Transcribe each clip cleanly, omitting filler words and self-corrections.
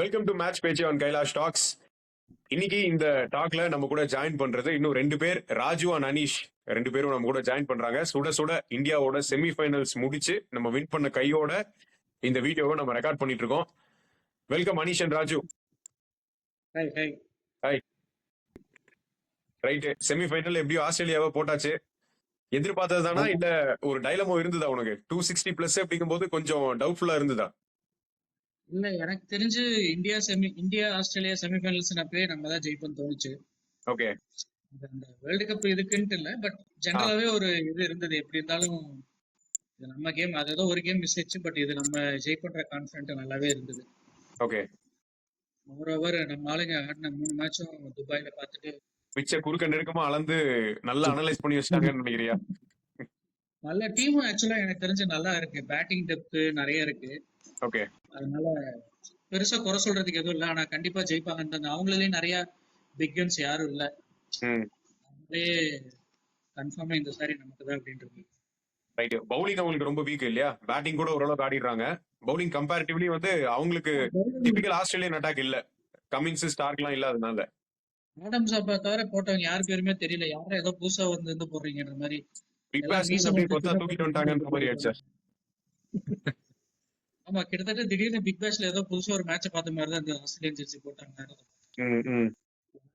Welcome to match பேச்சு on Kailash tax. இன்னைக்கு இந்த டாக்ல நம்ம கூட ஜாயின் பண்றது இன்னும் 2 பேர், ராஜு அண்ட் அனீஷ். 2 பேரும் நம்ம கூட ஜாயின் பண்றாங்க. சுட சுட இந்தியாவோட செமிஃபைனல்ஸ் முடிச்சு நம்ம வின் பண்ண கையோட இந்த வீடியோவை நம்ம ரெக்கார்ட் பண்ணிட்டு இருக்கோம். Welcome Anish and Raju. Hi. Right, semifinal எப்படியோ ஆஸ்திரேலியாவை போட்டாச்சு. எதிர்பார்த்தது தானா இல்ல ஒரு டைலமோ இருந்ததா உனக்கு? 260+ அப்படிங்கும் போது கொஞ்சம் டவுட்ஃபுல்லா இருந்ததா? இல்ல, எனக்கு தெரிஞ்சு இந்தியா ஆஸ்திரேலியா செமிஃபைனல்ஸ்னப்பே நம்ம தான் ஜெயிப்போம்னு தோணுச்சு. ஓகே. அந்த வேர்ல்டு கப் இதுக்குன்ட்டு இல்ல, பட் ஜெனரலாவே ஒரு இது இருந்தது. எப்படி இருந்தாலும் இது நம்ம கேம், அது ஏதோ ஒரு கேம் மிஸ் ஆச்சு, பட் இது நம்ம ஜெயிப்பன்ற கான்ஃபிடென்ட் நல்லாவே இருந்தது. ஓகே. மோரோவர் நம்ம ஆளுங்க ஆடின 3 மேட்சும் துபாயில பார்த்துட்டு பிச்சை குறுக்க நெருக்கமா அளந்து நல்லா அனலைஸ் பண்ணி வச்சிட்டாங்கன்னு நினைக்கிறியா? நல்ல டீம் ஆக்சுவலா எனக்கு தெரிஞ்சு நல்லா இருக்கு. பேட்டிங் டெப்த் நிறைய இருக்கு. ஓகே. அதனால பெருசா குறை சொல்றதுக்கு எதுவும் இல்ல. ஆனா கண்டிப்பா ஜெயிப்பாங்க. அவங்களே நிறைய பிக் கன்ஸ் யாரும் இல்ல. அவங்களே கன்ஃபார்மா இந்த சாரி நமக்கு தான் அப்படின்றது. ரைட். பவுலிங் அவங்களுக்கு ரொம்ப வீக் இல்லையா? பேட்டிங் கூட ஓரளவுக்கு ஆடிடுறாங்க. பவுலிங் கம்பேரிட்டிவ்லி வந்து அவங்களுக்கு டிபிக்கல் ஆஸ்திரேலியன் அட்டாக் இல்ல. கமின்ஸ் ஸ்டார்க்லாம் இல்லாதனால ஆடம்ஸ் அப்பா தவிர போட்டவங்க யாரு பேருமே தெரியல. யாரும் ஏதோ புதுசா வந்து போடுறீங்கன்ற மாதிரி. பிக் பாஸ் அப்படியே கொத்தா தூக்கிட்டு வந்துட்டாங்கன்ற மாதிரி ஆயிடுச்சு. ஆமா, கிட்டத்தட்ட திடீர்னு பிக் பாஸ்ல ஏதோ புதுசா ஒரு மேட்ச பார்த்த மாதிரி தான் இந்த ஆஸ்திரேலியன் ஜெர்சி போட்டாங்க.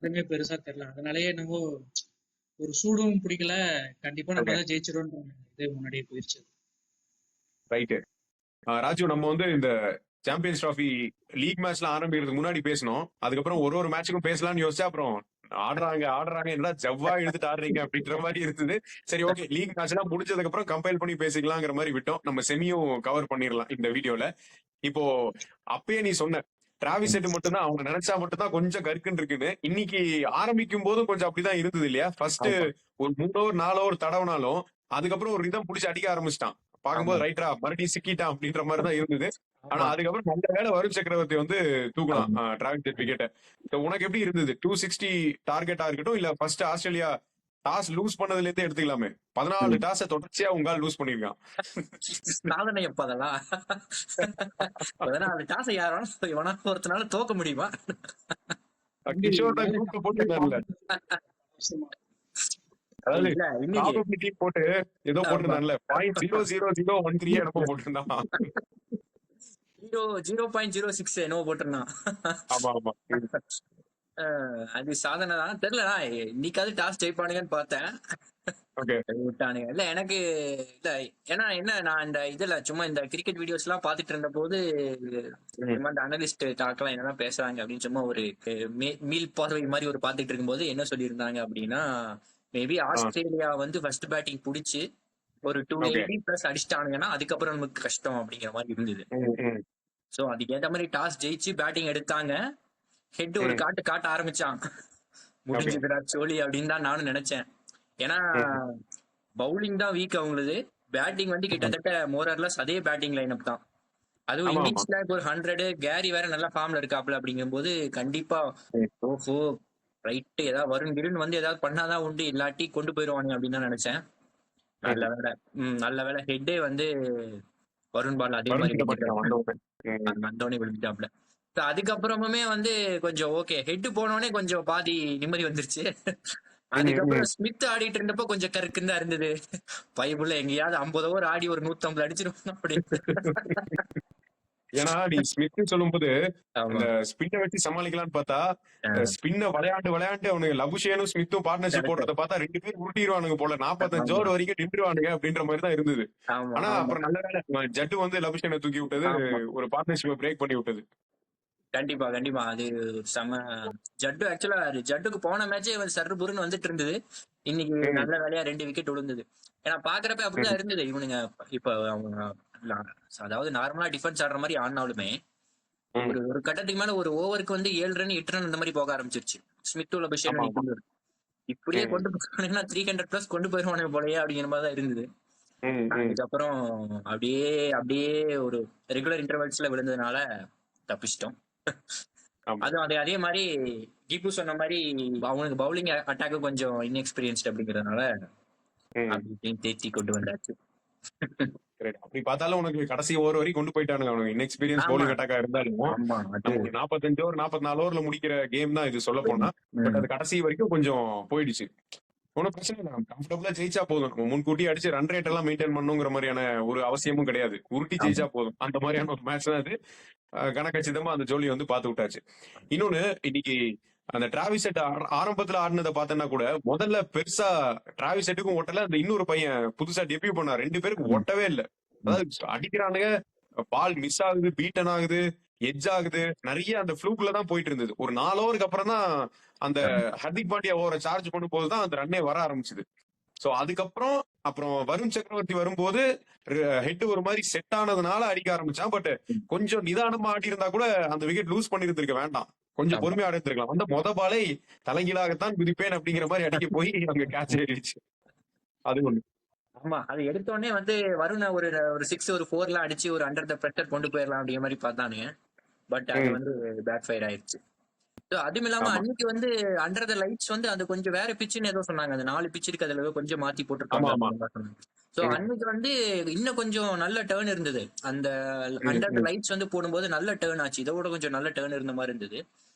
ஒண்ணுமே பெருசா தெரியல. அதனாலயே என்னவோ ஒரு சூடும் பிடிக்கல. கண்டிப்பா நம்ம தான் ஜெயிச்சிடும் இதே முன்னாடியே போயிருச்சு. ரைட்டு. ராஜு, நம்ம வந்து இந்த சாம்பியன்ஸ் டிராஃபி லீக் மேட்ச்ல ஆரம்பிக்கிறதுக்கு முன்னாடி பேசணும். அதுக்கப்புறம் ஒரு மேட்சுக்கும் பேசலாம்னு யோசிச்சா அப்புறம் ஆடுறாங்க என்ன செவ்வாய் எடுத்துட்டு ஆடுறீங்க அப்படின்ற மாதிரி இருந்தது. சரி, ஓகே, லீக் மேட்ச் எல்லாம் முடிஞ்சதுக்கு அப்புறம் கம்பைல் பண்ணி பேசிக்கலாங்கிற மாதிரி விட்டோம். நம்ம செமியும் கவர் பண்ணிடலாம் இந்த வீடியோல. இப்போ அப்பயே நீ சொன்ன டிராவிஸ் ஹெட் மட்டும் தான் அவங்க நினைச்சா மட்டும் தான் கொஞ்சம் கருக்குன்னு இருக்குன்னு. இன்னைக்கு ஆரம்பிக்கும் போதும் கொஞ்சம் அப்படிதான் இருந்தது இல்லையா? ஃபர்ஸ்ட் ஒரு 3 ஓவர் 4 ஓவர் தடவினாலும் அதுக்கப்புறம் ஒரு ரிதம் பிடிச்சி அடிக்க ஆரம்பிச்சிட்டான். பார்க்கும்போது ரைட்டரா மறுபடியும் சிக்கிட்டான் அப்படின்ற மாதிரி தான் இருந்தது. ஆனா அதுக்கப்புறம் நல்ல வேலை வருண் சக்கரவர்த்தி வந்து தூக்கலாம் டிராவிஸ் ஹெட் விக்கெட்டை. உனக்கு எப்படி இருந்தது? 260 டார்கெட்டா இருக்கட்டும் இல்ல ஃபர்ஸ்ட் ஆஸ்திரேலியா டாஸ் லூஸ் பண்ணதுல இருந்தே எடுத்துக்கலாமே. 14 டாஸை தொடர்ச்சியா உங்களால் லூஸ் பண்ணிருக்கான். சாதனை எப்ப அதெல்லாம் 14 டாஸ் யாரும் ஒருத்தனால தோக்க முடியுமா? கிஷோர் தான் குரூப்ல போட்டுருந்தாருல. அதாவது ப்ராபபிலிட்டி போட்டு ஏதோ போட்டிருந்தான்ல 0.00013 என்னமோ போட்டிருந்தான். 0.06 என்னவோ போட்டிருந்தான். ஆமா ஆமா, அது சாதனை தான். தெரியல, இன்னைக்காவது டாஸ் ஜெயிப்பானுங்கன்னு பார்த்தேன். விட்டானுங்க. இல்ல எனக்கு இல்ல, ஏன்னா என்ன, நான் இந்த இதுல சும்மா இந்த கிரிக்கெட் வீடியோஸ் எல்லாம் பாத்துட்டு இருந்த போது அனலிஸ்ட் டாக்லாம் என்னெல்லாம் பேசுறாங்க அப்படின்னு சும்மா ஒரு மீல் பார்வை மாதிரி ஒரு பாத்துட்டு இருக்கும்போது என்ன சொல்லியிருந்தாங்க அப்படின்னா, மேபி ஆஸ்திரேலியா வந்து ஃபர்ஸ்ட் பேட்டிங் பிடிச்சு ஒரு 280+ அடிச்சிட்டானுங்கன்னா அதுக்கப்புறம் நமக்கு கஷ்டம் அப்படிங்கிற மாதிரி இருந்தது. சோ அதுக்கு ஏற்ற மாதிரி டாஸ் ஜெயிச்சு பேட்டிங் எடுத்தாங்க. ஹெட் ஒரு காட்ட ஆரம்பிச்சான். முடிஞ்சதுடா சோழி அப்படின்னு தான் நானும் நினைச்சேன். ஏன்னா பவுலிங் தான் வீக் அவங்களது. பேட்டிங் வந்து கிட்டத்தட்ட மோரர்லஸ் அதே பேட்டிங் லைனப் தான். அதுவும் இன்னிங்ஸ்ல ஒரு 100, கேரி வேற நல்ல ஃபார்ம்ல இருக்காப்ல அப்படிங்கும்போது கண்டிப்பா ஓஹோ ரைட்டு ஏதாவது வருண் வந்து ஏதாவது பண்ணாதான் உண்டு, இல்லாட்டி கொண்டு போயிருவானு அப்படின்னு தான் நினைச்சேன். நல்ல வேலை ஹெட்டே வந்து வருண் பால் அதே மாதிரி வந்தோடனே விழுந்துட்டாப்ல. அதுக்கப்புறமே வந்து கொஞ்சம் ஓகே, ஹெட் போனோடனே கொஞ்சம் பாதி நிம்மதி வந்துருச்சு. அதுக்கப்புறம் ஸ்மித் ஆடிட்டு இருந்தப்போ கொஞ்சம் கருக்குன்னு தான் இருந்தது. பைபிள்ல எங்கேயாவது 50 ஓவர் ஆடி ஒரு 150 அடிச்சிருவாங்க அப்படின்னு. ஏன்னா நீ ஸ்மித் சொல்லும் போது அந்த ஸ்பின்னை வச்சு சமாளிக்கலாம்னு பார்த்தா ஸ்பின்ன விளையாண்டு அவனுக்கு லபுஷேனும் ஸ்மித்தும் பார்ட்னர்ஷிப் போடுறத பார்த்தா 2 பேர் உருட்டிடுவானுங்க போல. 45 ஓவர் வரைக்கும் நின்றுவானுங்க அப்படின்ற மாதிரி தான் இருந்தது. ஆனா அப்புறம் நல்ல வேலை ஜட்டு வந்து லபுஷேனை தூக்கி விட்டது, ஒரு பார்ட்னர்ஷிப்பை பிரேக் பண்ணி விட்டது. கண்டிப்பா கண்டிப்பா, அது செம. ஆக்சுவலா ஜட்டுக்கு போன மேட்சே சர்புருன்னு வந்துட்டு இருந்தது. இன்னைக்கு நல்ல வேலையா 2 விக்கெட் விழுந்தது. ஏன்னா பாக்குறப்ப அப்படிதான் இருந்தது. இவனுங்க இப்ப அவங்க அதாவது நார்மலா டிஃபென்ஸ் ஆடுற மாதிரி ஆடினாலுமே ஒரு கட்டத்துக்கு மேல ஒரு ஓவருக்கு வந்து 7 ரன் 8 ரன் இந்த மாதிரி போக ஆரம்பிச்சிருச்சு. ஸ்மித் அபிஷேக் இப்படியே கொண்டு போனா 300+ கொண்டு போயிருவானு போலயே அப்படிங்கிற மாதிரி தான் இருந்தது. அதுக்கப்புறம் அப்படியே ஒரு ரெகுலர் இன்டர்வல்ஸ்ல விழுந்ததுனால தப்பிச்சிட்டோம். அதுவும் அதே மாதிரி கீப்பு சொன்ன மாதிரி அவனுக்கு பவுலிங் அட்டாக்கு கொஞ்சம் இன்எக்ஸ்பீரியன்ஸ்ட் அப்படிங்கறதுனால தேத்தி கொண்டு வந்தாச்சு. அப்படி பார்த்தாலும் உனக்கு கடைசி ஓவர் வரைக்கும் கொண்டு போயிட்டானுங்க அவனுக்கு. இன்எக்ஸ்பீரியன்ஸ் பவுலிங் அட்டாக்கா இருந்தாலும் நம்ம ஒரு 45 ஓவர் 44 ஓவர்ல முடிக்கிற கேம் தான் இது சொல்ல போனா. பட் அது கடைசி வரைக்கும் கொஞ்சம் போயிடுச்சு. ஒன்னும் பிரச்சனை இல்லை, கம்ஃபர்டபுளா ஜெயிச்சா போதும். நம்ம முன்கூட்டி அடிச்சு ரன் ரேட் எல்லாம் மெயின்டைன் பண்ணுங்கிற மாதிரியான ஒரு அவசியமும் கிடையாது. உருட்டி ஜெயிச்சா போதும். அந்த மாதிரியான ஒரு மேட்ச் தான் அது. கணக்கச்சிதமா அந்த ஜோலி வந்து பாத்து விட்டாச்சு. இன்னொன்னு, இன்னைக்கு அந்த டிராவிஸ் ஹெட் ஆரம்பத்துல ஆடினதை பார்த்தேன்னா கூட முதல்ல பெருசா டிராவிஸ் ஹெட்டுக்கும் ஒட்டல, அந்த இன்னொரு பையன் புதுசா டெபியூ பண்ணா, 2 பேருக்கு ஒட்டவே இல்லை. அதாவது அடிக்கிறானுங்க, பால் மிஸ் ஆகுது, பீட்டன் ஆகுது, எட்ஜ் ஆகுது, நிறைய அந்த ஃப்ளூக்ல தான் போயிட்டு இருந்தது. ஒரு 4 ஓவருக்கு அப்புறம் தான் அந்த ஹர்திக் பாண்டியா ஓவரை சார்ஜ் பண்ணும் போதுதான் அந்த ரன்னே வர ஆரம்பிச்சது. சோ அதுக்கப்புறம் வருண் சக்கரவர்த்தி வரும்போது ஹெட் ஒரு மாதிரி செட் ஆனதுனால அடிக்க ஆரம்பிச்சான். பட் கொஞ்சம் நிதானமா ஆடி இருந்தா கூட அந்த விக்கெட் லூஸ் பண்ணிருந்திருக்க வேண்டாம், கொஞ்சம் பொறுமையா ஆடி இருந்திருக்கலாம். அந்த மொத பாலை தலைகீழாகத்தான் குதிப்பேன் அப்படிங்கிற மாதிரி அடிக்க போய் அங்க கேட்ச் ஏறிடுச்சு. அது ஒண்ணு. ஆமா, அது எடுத்தோடனே வருண ஒரு 6 ஒரு 4 எல்லாம் அடிச்சு ஒரு அண்டர் த பிரஷர் கொண்டு போயிடலாம் அப்படிங்கிற மாதிரி பார்த்தானுங்க. பட் அது பேக் ஃபயர் ஆயிடுச்சு. அதுவும் இல்லாம அன்னைக்கு அண்டர் த லைட்ஸ் அது கொஞ்சம் வேற பிச்சுன்னு ஏதோ சொன்னாங்க. அந்த 4 பிச் இருக்கு, அதுல கொஞ்சம் மாத்தி போட்டுருக்காங்க. சோ அன்னைக்கு இன்னும் கொஞ்சம் நல்ல டேர்ன் இருந்தது. அந்த அண்டர் த லைட்ஸ் போடும்போது நல்ல டேர்ன் ஆச்சு, இதோட கொஞ்சம் நல்ல டேர்ன் இருந்த மாதிரி இருந்தது.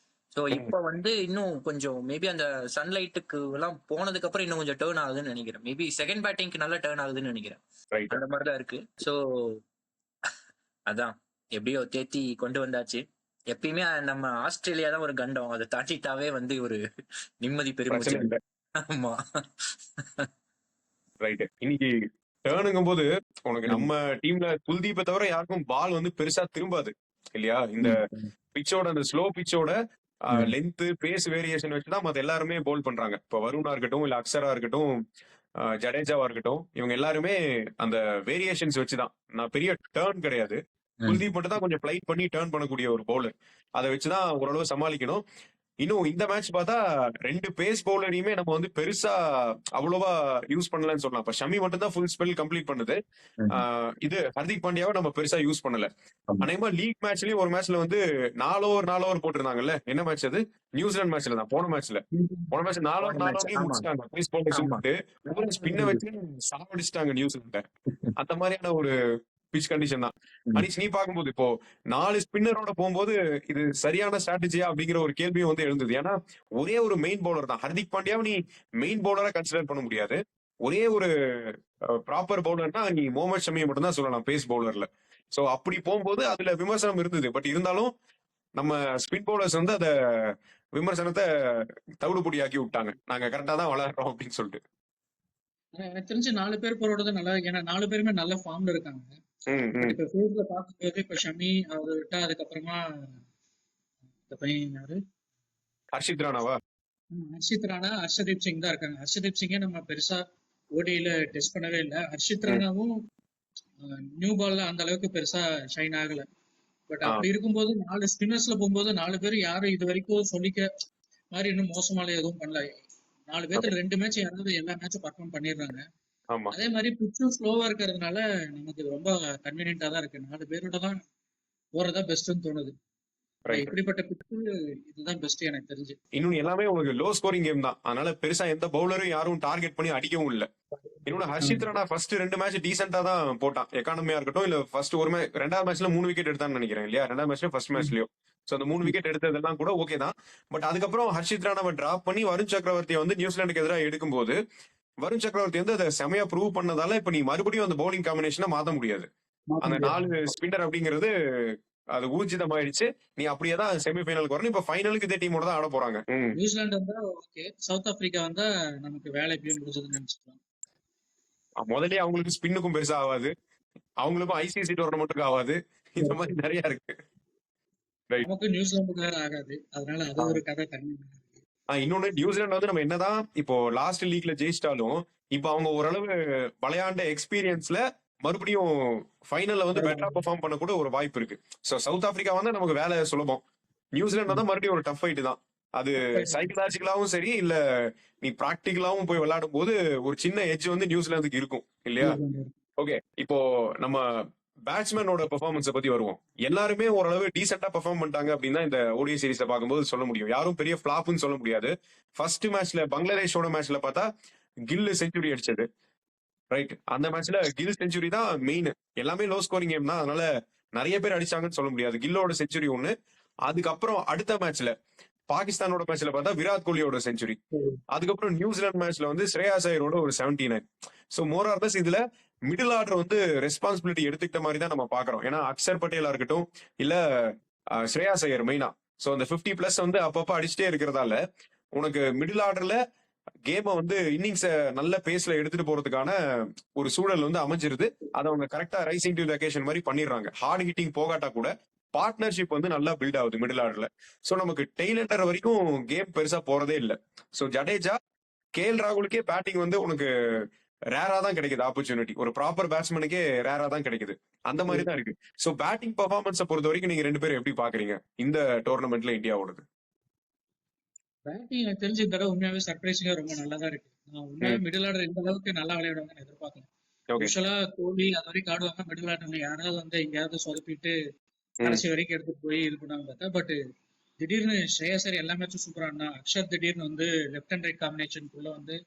சோ இப்ப இன்னும் கொஞ்சம் மேபி அந்த சன்லைட்டுக்கு எல்லாம் போனதுக்கு அப்புறம் இன்னும் கொஞ்சம் டேர்ன் ஆகுதுன்னு நினைக்கிறேன். மேபி செகண்ட் பேட்டிங்க்கு நல்ல டேர்ன் ஆகுதுன்னு நினைக்கிறேன். அந்த மாதிரிதான் இருக்கு. சோ அதான் எப்படியோ தேத்தி கொண்டு வந்தாச்சு. எப்பயுமே நம்ம ஆஸ்திரேலியா தான் ஒரு கண்டம், அதை தாண்டிட்டாவே ஒரு நிம்மதி பெருமிச்சு. ஆமா, ரைட். இன்னைக்கு டேர்னுங்கும் போது உனக்கு நம்ம டீம்ல குல்தீப்பை தவிர யாருக்கும் பால் பெருசா திரும்பாது இல்லையா? இந்த பிச்சோட, அந்த ஸ்லோ பிச்சோட லென்த் பேஸ் வேரியேஷன் வச்சுதான் மத்த எல்லாருமே போல் பண்றாங்க. இப்ப வருணா இருக்கட்டும், இல்ல அக்ஷரா இருக்கட்டும், ஜடேஜாவா இருக்கட்டும், இவங்க எல்லாருமே அந்த வேரியேஷன்ஸ் வச்சுதான். நான் பெரிய டேர்ன் கிடையாது, குல்தீப் மட்டும் தான் கொஞ்சம் பிளைட் பண்ணி டேர்ன் பண்ணக்கூடிய ஒரு பவுலர். அதை வச்சுதான் ஓரளவு சமாளிக்கணும். இன்னும் இந்த மேட்ச் பார்த்தா 2 பேஸ் பவுலரையுமே நம்ம பெருசா அவ்வளவா யூஸ் பண்ணலன்னு சொல்லலாம். இப்ப ஷமி மட்டும் தான் ஃபுல் ஸ்பெல் கம்ப்ளீட் பண்ணுது. இது ஹர்திக் பாண்டியாவை நம்ம பெருசா யூஸ் பண்ணல. அநேகமா லீக் மேட்ச்லயும் ஒரு மேட்ச்ல 4 ஓவர் போட்டிருந்தாங்கல்ல. என்ன மேட்ச் அது? நியூசிலாந்து மேட்ச்ல தான். போன மேட்ச் 4 ஓவர் முடிச்சிட்டாங்க. பேஸ் பவுலர் சொல்லிட்டு ஸ்பின்ன வச்சு சாவடிச்சிட்டாங்க நியூசிலாண்ட. அந்த மாதிரியான ஒரு பிச் கண்டிஷன் தான். அனிஷ், நீ பார்க்கும்போது இப்போ 4 ஸ்பின்னரோட போகும்போது இது சரியான ஸ்ட்ராட்டஜியா அப்படிங்கிற ஒரு கேள்வியும் எழுந்தது. ஏன்னா ஒரே ஒரு மெயின் பவுலர் தான். ஹர்திக் பாண்டியாவை நீ மெயின் பவுலரா கன்சிடர் பண்ண முடியாது. ஒரே ஒரு ப்ராப்பர் பவுலர்னா நீ முகமது ஷமியை மட்டும் தான் சொல்லலாம் பேஸ் பவுலர்ல. சோ அப்படி போகும்போது அதுல விமர்சனம் இருந்தது. பட் இருந்தாலும் நம்ம ஸ்பின் பவுலர்ஸ் அத விமர்சனத்தை தவிடுபொடியாக்கி விட்டாங்க. நாங்க கரெக்டா தான் விளையாடுறோம் அப்படின்னு சொல்லிட்டு. எனக்கு தெரிஞ்சு 4 பேர் போறோட நல்லா, ஏன்னா 4 பேருமே நல்ல ஃபார்ம்ல இருக்காங்க. இப்ப ஃபீல்ட்ல பாக்கும்போது இப்ப ஷமி அவரு விட்டா, அதுக்கப்புறமா இந்த பையன் யாரு, ஹர்ஷித் ராணாவா? ஹர்ஷித் ராணா, ஹர்ஷதீப் சிங் தான் இருக்காங்க. ஹர்ஷதீப் சிங்கே நம்ம பெருசா ஓடியில டெஸ்ட் பண்ணவே இல்லை. ஹர்ஷித் ராணாவும் நியூ பால்ல அந்த அளவுக்கு பெருசா ஷைன் ஆகல. பட் அப்படி இருக்கும்போது 4 ஸ்பின்னர்ஸ்ல போகும்போது 4 பேர் யாரும் இது வரைக்கும் சொல்லிக்க மாதிரி இன்னும் மோசமால எதுவும் பண்ணல. 4 பேர்த்துல 2 மேட்ச் யாராவது எல்லா மேட்சும் பர்ஃபார்ம் பண்ணிடுறாங்க. அதே மாதிரி பிச்சும் ஸ்லோவா இருக்கிறதுனால நமக்கு ரொம்ப கன்வீனியன்டா தான் இருக்கு. 4 பேரோட தான் போறதா பெஸ்ட்னு தோணுது. இப்படிப்பட்ட பிச்சு இதுதான் பெஸ்ட் எனக்கு தெரிஞ்சு. இன்னும் எல்லாமே உங்களுக்கு லோ ஸ்கோரிங் கேம் தான். அதனால பெருசா எந்த பவுலரும் யாரும் டார்கெட் பண்ணி அடிக்கவும் இல்ல. இன்னொன்னு ஹர்ஷித் ராணா ஃபர்ஸ்ட் 2 மேட்ச் டீசென்டா தான் போட்டான். எக்கானமியா இருக்கட்டும், இல்ல ஃபர்ஸ்ட் ஒரு மேட்ச் 2வது மேட்ச்ல 3 விக்கெட் எடுத்தான்னு நினைக்கிறேன் இல்லையா? 2வது மேட்ச்ல ஃபர்ஸ்ட் மேட்ச்லயோ. சோ அந்த 3 விக்கெட் எடுத்ததெல்லாம் கூட ஓகே தான். பட் அதுக்கப்புறம் ஹர்ஷித் ராணாவை டிராப் பண்ணி வருண் சக்கரவர்த்தியை நியூசிலாந்துக்கு எதிராக எடுக்கும்போது வருண் சக்கரவர்த்தி அதை செமையா ப்ரூவ் பண்ணதால இப்ப நீ மறுபடியும் அந்த பவுலிங் காம்பினேஷனை மாத்த முடியாது. அந்த 4 ஸ்பின்னர் அப்படிங்கிறது அது ஊர்ஜிதமாயிடுச்சு. நீ அப்படியே தான் செமிஃபைனலுக்கு வரணும். இப்ப ஃபைனலுக்கு இதே டீமோட தான் ஆட போறாங்க. நியூசிலாந்து வந்தா ஓகே, சவுத் ஆப்பிரிக்கா வந்தா நமக்கு வேலை எப்பயும் முடிஞ்சதுன்னு நினைச்சுக்கலாம். முதல்ல அவங்களுக்கு ஸ்பின்னுக்கும் பெருசா ஆகாது, அவங்களுக்கும் ஐசிசி டோர்னமெண்ட்டுக்கும் ஆகாது. இந்த மாதிரி நிறைய இருக்கு. நமக்கு நியூசிலாந்துக்கு வேற ஆகாது. அதனால அது ஒரு கதை தனி. இன்னொன்னு, நியூசிலாந்து நம்ம என்னதான் இப்போ லாஸ்ட் லீக்ல ஜெயிச்சிட்டாலும் இப்ப அவங்க ஓரளவு விளையாண்ட எக்ஸ்பீரியன்ஸ்ல மறுபடியும் ஃபைனல்ல பெட்டரா பெர்ஃபார்ம் பண்ண கூட ஒரு வாய்ப்பு இருக்கு. சோ சவுத் ஆப்பிரிக்கா நமக்கு வேலை சுலபம். நியூசிலாந்து தான் மறுபடியும் ஒரு டஃப் ஃபைட் தான். அது சைக்கலாஜிக்கலாவும் சரி, இல்ல நீ பிராக்டிகலாவும் போய் விளையாடும் போது ஒரு சின்ன எட்ஜ் நியூசிலாந்துக்கு இருக்கும் இல்லையா? ஓகே, இப்போ நம்ம பேட்ஸ்மேனோட பெர்ஃபார்மன்ஸை பத்தி வருவோம். எல்லாருமே ஓரளவு டீசென்டா பெர்ஃபார்ம் பண்ணிட்டாங்க அப்படின்னா இந்த ஓடிஐ சீரீஸ்ல பார்க்கும்போது சொல்ல முடியும். யாரும் பெரிய ஃபிளாப்னு சொல்ல முடியாது. ஃபர்ஸ்ட் மேட்ச்ல பங்களாதேஷோட மேட்ச்ல பார்த்தா கில்லு செஞ்சுரி அடிச்சது. ரைட். அந்த மேட்ச்ல கில் செஞ்சுரி தான் மெயின். எல்லாமே லோ ஸ்கோரிங் கேம் தான். அதனால நிறைய பேர் அடிச்சாங்கன்னு சொல்ல முடியாது. கில்லோட செஞ்சுரி ஒண்ணு. அதுக்கப்புறம் அடுத்த மேட்ச்ல பாகிஸ்தானோட மேட்ச்ல பார்த்தா விராட் கோலியோட செஞ்சுரி. அதுக்கப்புறம் நியூசிலாந்து மேட்ச்ல வந்து ஸ்ரேயாஸ் ஐயரோட ஒரு 79. ஸோ மோர் ஆர் லெஸ் இதுல மிடில் ஆர்டர் வந்து ரெஸ்பான்சிபிலிட்டி எடுத்துக்கிட்ட மாதிரி தான் நம்ம பாக்குறோம். ஏன்னா அக்ஷர் பட்டேலா இருக்கட்டும் இல்ல ஸ்ரேயாஸ் ஐயர் மெயினா. ஸோ அந்த 50+ வந்து அப்பப்ப அடிச்சுட்டே இருக்கிறதால உனக்கு மிடில் ஆர்டர்ல கேமை வந்து இன்னிங்ஸ நல்ல பேஸ்ல எடுத்துட்டு போறதுக்கான ஒரு சூழல் வந்து அமைஞ்சிருது. அதை அவங்க கரெக்டா ரைசிங் டு அகேஷன் மாதிரி பண்ணிடுறாங்க. ஹார்ட் ஹிட்டிங் போகாட்டா கூட பார்ட்னர்ஷிப் வந்து நல்லா பில்ட் ஆகுது மிடில் ஆர்டர்ல. சோ நமக்கு டெய்லண்டர் வரைக்கும் கேம் பெருசா போறதே இல்ல. சோ ஜடேஜா கேஎல் ராகுலுக்கே பேட்டிங் வந்து உனக்கு ரேரா தான் கிடைக்குது ஆப்பர்ச்சுனிட்டி. ஒரு ப்ராப்பர் பேட்ஸ்மேனுக்கே ரேரா தான் கிடைக்குது. அந்த மாதிரி தான் இருக்கு. சோ பேட்டிங் பெர்ஃபார்மன்ஸை பொறுத்த வரைக்கும் நீங்க 2 பேரும் எப்படி பாக்குறீங்க இந்த டோர்னமெண்ட்ல இந்தியாவோடது? பேட்டிங் எனக்கு தெரிஞ்ச இந்த தடவை உண்மையாவே சர்ப்ரைசிங்கா ரொம்ப நல்லா தான் இருக்கு. நான் உண்மையாவே மிடில் ஆர்டர் இந்த அளவுக்கு நல்லா விளையாடுவாங்கன்னு எதிர்பார்க்கல. ஓகே. யூஸ்வலா கோலி அது வரைக்கும் ஆடுவாங்க. மிடில் ஆர்டர்ல யாராவது வந்து எங்கேயாவது சொதப்பிட்டு கடைசி வரைக்கும் எடுத்துட்டு போய் இது பண்ணாங்க பார்த்தா. பட் திடீர்னு ஸ்ரேயஸ் ஐயர் எல்லா மேட்சும் சூப்பரா இருந்தா. அக்ஷர் திடீர்னு வந்து லெஃப்ட் அண்ட் ரைட் காம்பினேஷனுக்குள்ள வந்து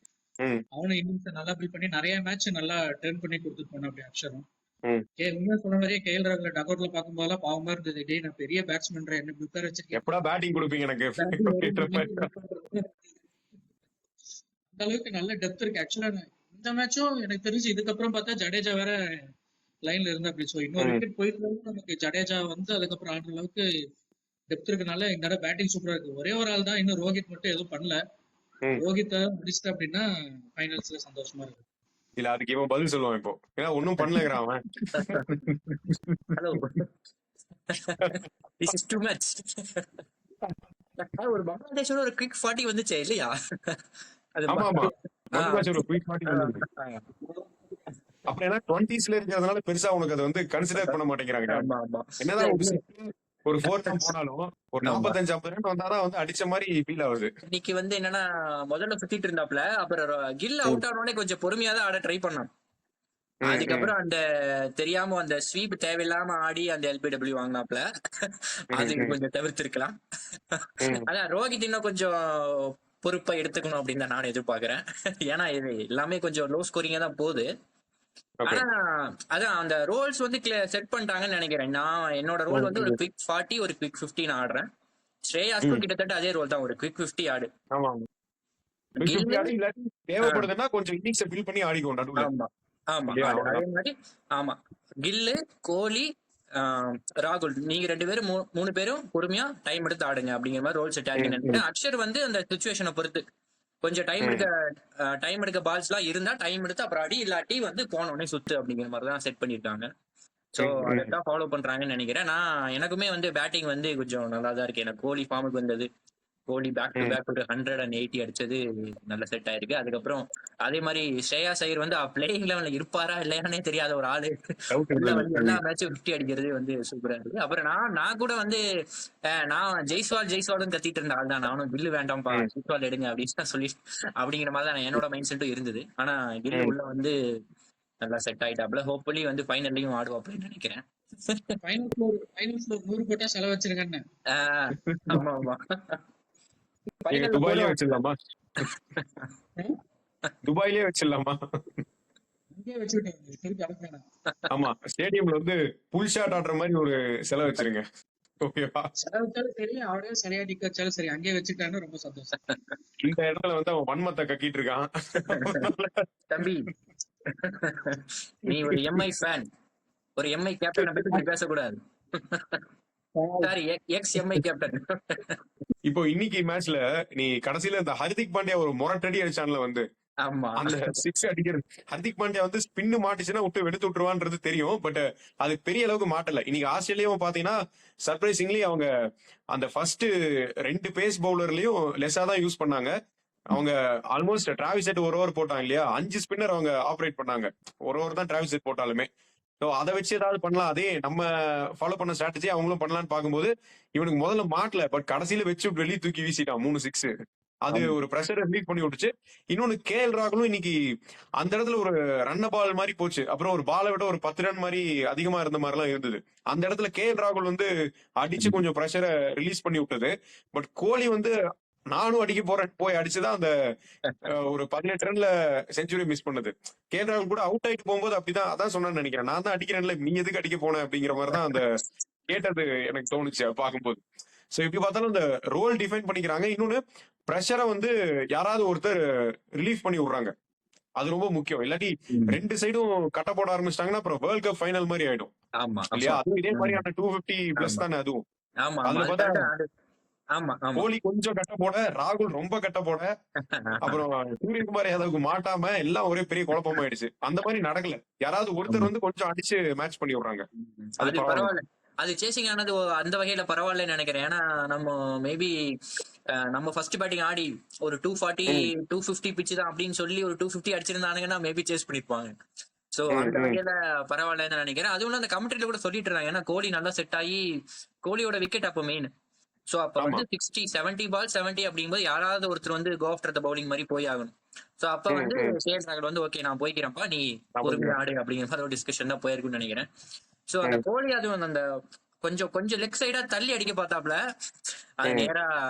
அவனும் இன்னிங்ஸ் நல்லா பில்ட் பண்ணி நிறைய மேட்ச் நல்லா டர்ன் பண்ணி கொடுத்துட்டு போனான் அப்படி அக்ஷரும். உண்மையா சொன்ன மாதிரியே கேஎல் ராகுல டக்அவுட்ல பார்க்கும்போதெல்லாம் பாவமா இருந்தது. டே நான் பெரிய பேட்ஸ்மேன் என்ன பிரிப்பேர் வச்சிருக்கேன், எப்படா பேட்டிங் கொடுப்பீங்க எனக்கு? அந்த அளவுக்கு நல்ல டெப்த் இருக்கு. ஆக்சுவலா இந்த மேட்சும் எனக்கு தெரிஞ்சு இதுக்கப்புறம் பார்த்தா ஜடேஜா வேற லைன்ல இருந்தா அப்படி. சோ இன்னொரு விக்கெட் போயிருந்தாலும் நமக்கு ஜடேஜா வந்து அதுக்கப்புறம் ஆடுற அளவுக்கு டெப்த் இருக்கனால இந்த தடவை பேட்டிங் சூப்பரா இருக்கு. ஒரே ஒரு ஆள் தான் இன்னும் ரோஹித் மட்டும் எதுவும் பண்ணல. ரோஹித் முடிச்சிட்டா அப்படின்னா ஃபைனல்ஸ்ல சந்தோஷமா இருக்கு. இல்ல அதுக்கு இவன் பதில் சொல்லுவான் இப்போ. ஏன்னா ஒன்னும் பண்ணலங்கிறான் அவன். Hello, this is too much. ஒரு பங்களாதேஷோட ஒரு குவிக் 40 வந்துச்சே இல்லையா? அது ஆமா ஆமா, ஒரு குயிக் பாட்டி வந்தது. அப்புறம் ஏன்னா 20ஸ்ல இருக்கிறதுனால பெருசா உனக்கு அதை வந்து கன்சிடர் பண்ண மாட்டேங்கிறாங்க. என்னதான் ஒரு 4 ரன் போனாலும் ஒரு 45-50 ரன் வந்தாதான் வந்து அடிச்ச மாதிரி ஃபீல் ஆகுது. இன்னைக்கு வந்து என்னன்னா முதல்ல சுத்திட்டு இருந்தாப்ல, அப்புறம் கில் அவுட் ஆனோடனே கொஞ்சம் பொறுமையா தான் ஆட ட்ரை பண்ணான். அதுக்கப்புறம் அந்த தெரியாம அந்த ஸ்வீப் தேவையில்லாம ஆடி அந்த எல்பிடபிள்யூ வாங்கினாப்ல, அது கொஞ்சம் தவிர்த்திருக்கலாம். அதான் ரோஹித் இன்னும் கொஞ்சம் பொறுப்பா எடுத்துக்கணும் அப்படின்னு தான் நான் எதிர்பார்க்கிறேன். ஏன்னா இது எல்லாமே கொஞ்சம் லோ ஸ்கோரிங்கா தான் போகுது. ஆனா அதான் அந்த ரோல்ஸ் வந்து செட் பண்ணிட்டாங்கன்னு நினைக்கிறேன். நான் என்னோட ரோல் வந்து ஒரு குவிக் 40 ஒரு குவிக் 50 நான் ஆடுறேன். ஸ்ரேயாஸ்க்கும் கிட்டத்தட்ட அதே ரோல் தான், ஒரு குவிக் 50 ஆடு. தேவைப்படுதுன்னா கொஞ்சம் இன்னிங்ஸ் பில் பண்ணி ஆடிக்கும் நடுவுல. ஆமா அதே மாதிரி. ஆமா, கில்லு, கோலி, ராகுல் நீங்க 2 பேரும் 3 பேரும் பொறுமையா டைம் எடுத்து ஆடுங்க அப்படிங்கிற மாதிரி ரோல் செட் ஆகிங்க. அக்ஷர் வந்து அந்த சிச்சுவேஷனை பொறுத்து கொஞ்சம் டைம் எடுக்க பால்ஸ் எல்லாம் இருந்தா டைம் எடுத்து அப்புறம் அடி, இல்லாட்டி வந்து போனோடனே சுத்து அப்படிங்கிற மாதிரி தான் செட் பண்ணிருக்காங்க. சோ அதான் ஃபாலோ பண்றாங்கன்னு நினைக்கிறேன். நான் எனக்குமே வந்து பேட்டிங் வந்து கொஞ்சம் நல்லா தான் இருக்கு. எனக்கு கோலி ஃபார்முக்கு வந்தது, கோலி பேக் டு பேக் ஒரு 180 அடிச்சது நல்ல செட் ஆயிருக்கு. அதுக்கப்புறம் அதே மாதிரி ஸ்ரேயாஸ் ஐயர் வந்து பிளேயிங் லெவல்ல இருப்பாரா இல்லையானே தெரியாத ஒரு ஆளு எல்லா மேட்சும் 50 அடிக்கிறது வந்து சூப்பரா இருக்கு. அப்புறம் நான் கூட வந்து நான் ஜெய்ஸ்வால்னு கத்திட்டு இருந்த ஆள் தான். நானும் கில்லு வேண்டாம்ப்பா, ஜெய்ஸ்வால் எடுங்க அப்படின்னு சொல்லி அப்படிங்கிற மாதிரி தான் என்னோட மைண்ட் செட்டும் இருந்தது. ஆனா கில்லு உள்ள வந்து நல்லா செட் ஆயிட்டாப்ல. ஹோப்ஃபுல்லி வந்து ஃபைனல்லையும் ஆடுவாப்லன்னு நினைக்கிறேன். ஃபைனல்ஸ்ல 100 போட்டா செலவு வச்சிருக்கேன்னு. ஆமா ஆமா, துபாயிலே வச்சிடலாமா? துபாயிலே வச்சிடலாமா? ஆமா, ஸ்டேடியம்ல வந்து புல் ஷாட் ஆடுற மாதிரி ஒரு செலவு வச்சிருங்க. ஓகேவா? செலவுச்சாலும் சரி, அவரே சரியா டிக்க வச்சாலும் சரி, அங்கேயே வச்சுட்டான்னு ரொம்ப சந்தோஷம். இந்த இடத்துல வந்து அவன் வன்மத்தை கக்கிட்டு இருக்கான். தம்பி, நீ ஒரு எம்ஐ ஃபேன், ஒரு எம்ஐ கேப்டனை பத்தி பேசக்கூடாது. Sorry, X Mi captain. இப்போ இன்னைக்கு மேட்ச்ல நீ கடைசியில இந்த ஹர்திக் பாண்டியா ஒரு மொரட்டடி அடிச்சான்ல வந்து, அந்த 6 அடிக்கிறது. ஹர்திக் பாண்டியா வந்து ஸ்பின்னு மாட்டுச்சுன்னா விட்டு வெளுத்து விட்டுருவான்றது தெரியும். பட் அது பெரிய அளவுக்கு மாட்டல. இன்னைக்கு ஆஸ்திரேலியாவும் பாத்தீங்கன்னா சர்ப்ரைசிங்லி அவங்க அந்த ஃபர்ஸ்ட் 2 பேஸ் பவுலர்லயும் லெஸ்ஸா தான் யூஸ் பண்ணாங்க. அவங்க ஆல்மோஸ்ட் டிராவிஸ் ஹெட் ஒரு ஓவர் போட்டாங்க இல்லையா, 5 ஸ்பின்னர் அவங்க ஆப்ரேட் பண்ணாங்க. ஒரு ஓவர் தான் டிராவிஸ் ஹெட் போட்டாலுமே. ஸோ அதை வச்சு ஏதாவது பண்ணலாம். அதே நம்ம ஃபாலோ பண்ண ஸ்ட்ராட்டஜி அவங்களும் பண்ணலாம்னு பார்க்கும்போது இவனுக்கு முதல்ல மாட்டல, பட் கடைசியில வச்சு வெளியே தூக்கி வீசிட்டான் 3 6. அது ஒரு ப்ரெஷரை ரிலீவ் பண்ணி விட்டுச்சு. இன்னொன்னு கேஎல் ராகுலும் இன்னைக்கு அந்த இடத்துல ஒரு ரன்ன பால் மாதிரி போச்சு. அப்புறம் ஒரு பாலை விட ஒரு 10 ரன் மாதிரி அதிகமா இருந்த மாதிரி எல்லாம் இருந்தது. அந்த இடத்துல கேஎல் ராகுல் வந்து அடிச்சு கொஞ்சம் ப்ரெஷரை ரிலீஸ் பண்ணி விட்டது. பட் கோலி வந்து நானும் அடிக்க போறேன் போய் அடிச்சுதான் அந்த ஒரு 18 ரன்ல செஞ்சுரி மிஸ் பண்ணது. கேஎல் ராகுல் கூட அவுட் ஆயிட்டு போகும்போது அப்படிதான் அதான் சொன்னேன்னு நினைக்கிறேன். நான் தான் அடிக்கிறேன்ல, நீ எதுக்கு அடிக்க போன அப்படிங்கிற மாதிரி தான் அந்த கேட்டது எனக்கு தோணுச்சு பார்க்கும்போது. சோ இப்படி பார்த்தாலும் இந்த ரோல் டிஃபைன் பண்ணிக்கிறாங்க. இன்னொன்னு பிரஷரை வந்து யாராவது ஒருத்தர் ரிலீஃப் பண்ணி விடுறாங்க. அது ரொம்ப முக்கியம். இல்லாட்டி ரெண்டு சைடும் கட்ட போட ஆரம்பிச்சிட்டாங்கன்னா அப்புறம் வேர்ல்ட் கப் ஃபைனல் மாதிரி ஆயிடும் இல்லையா? அதுவும் இதே மாதிரியான 250 பிளஸ் தானே அதுவும். அதுல பார்த்தா கோலி கொஞ்சம் கட்ட போட, ராகுல் ரொம்ப கட்ட போட, அப்புறம் சூரியகுமார் யாதவுக்கு மாட்டாம எல்லாம் ஒரே பெரிய குழப்பமாயிடுச்சு. அந்த மாதிரி நடக்கல. யாராவது ஒருத்தர் வந்து கொஞ்சம் அடிச்சு மேட்ச் பண்ணி விடுறாங்க. அது பரவாயில்ல. அது சேசிங் ஆனது அந்த வகையில பரவாயில்லன்னு நினைக்கிறேன். ஏன்னா நம்ம மேபி நம்ம ஃபர்ஸ்ட் பேட்டிங் ஆடி ஒரு 240 250 பிச்சு தான் அப்படின்னு சொல்லி ஒரு 250 அடிச்சிருந்தானுங்கன்னா மேபி சேஸ் பண்ணிருப்பாங்க. சோ அந்த வகையில பரவாயில்லன்னு நினைக்கிறேன். அதுவும் அந்த கமெண்ட்ரியில கூட சொல்லிட்டு இருந்தாங்க. ஏன்னா கோலி நல்லா செட் ஆகி கோலியோட விக்கெட் அப்ப மெயின். சோ அப்ப வந்து 70 பால் 70 அப்படிங்கும்போது யாராவது ஒருத்தர் வந்து கோ ஆஃப்டர் த பவுலிங் மாதிரி போய் ஆகணும். சோ அப்ப வந்து கேஎல் ராகுல் வந்து ஓகே நான் போய்க்கிறேன்ப்பா நீ பொறுமையா ஆடு அப்படிங்கிற மாதிரி ஒரு டிஸ்கஷன் தான் போயிருக்குன்னு நினைக்கிறேன். சோ அந்த கோலி அதுவும் அந்த கொஞ்சம் கொஞ்சம் லெக் சைடா தள்ளி அடிக்க பார்த்தாப்ல, அது நேரா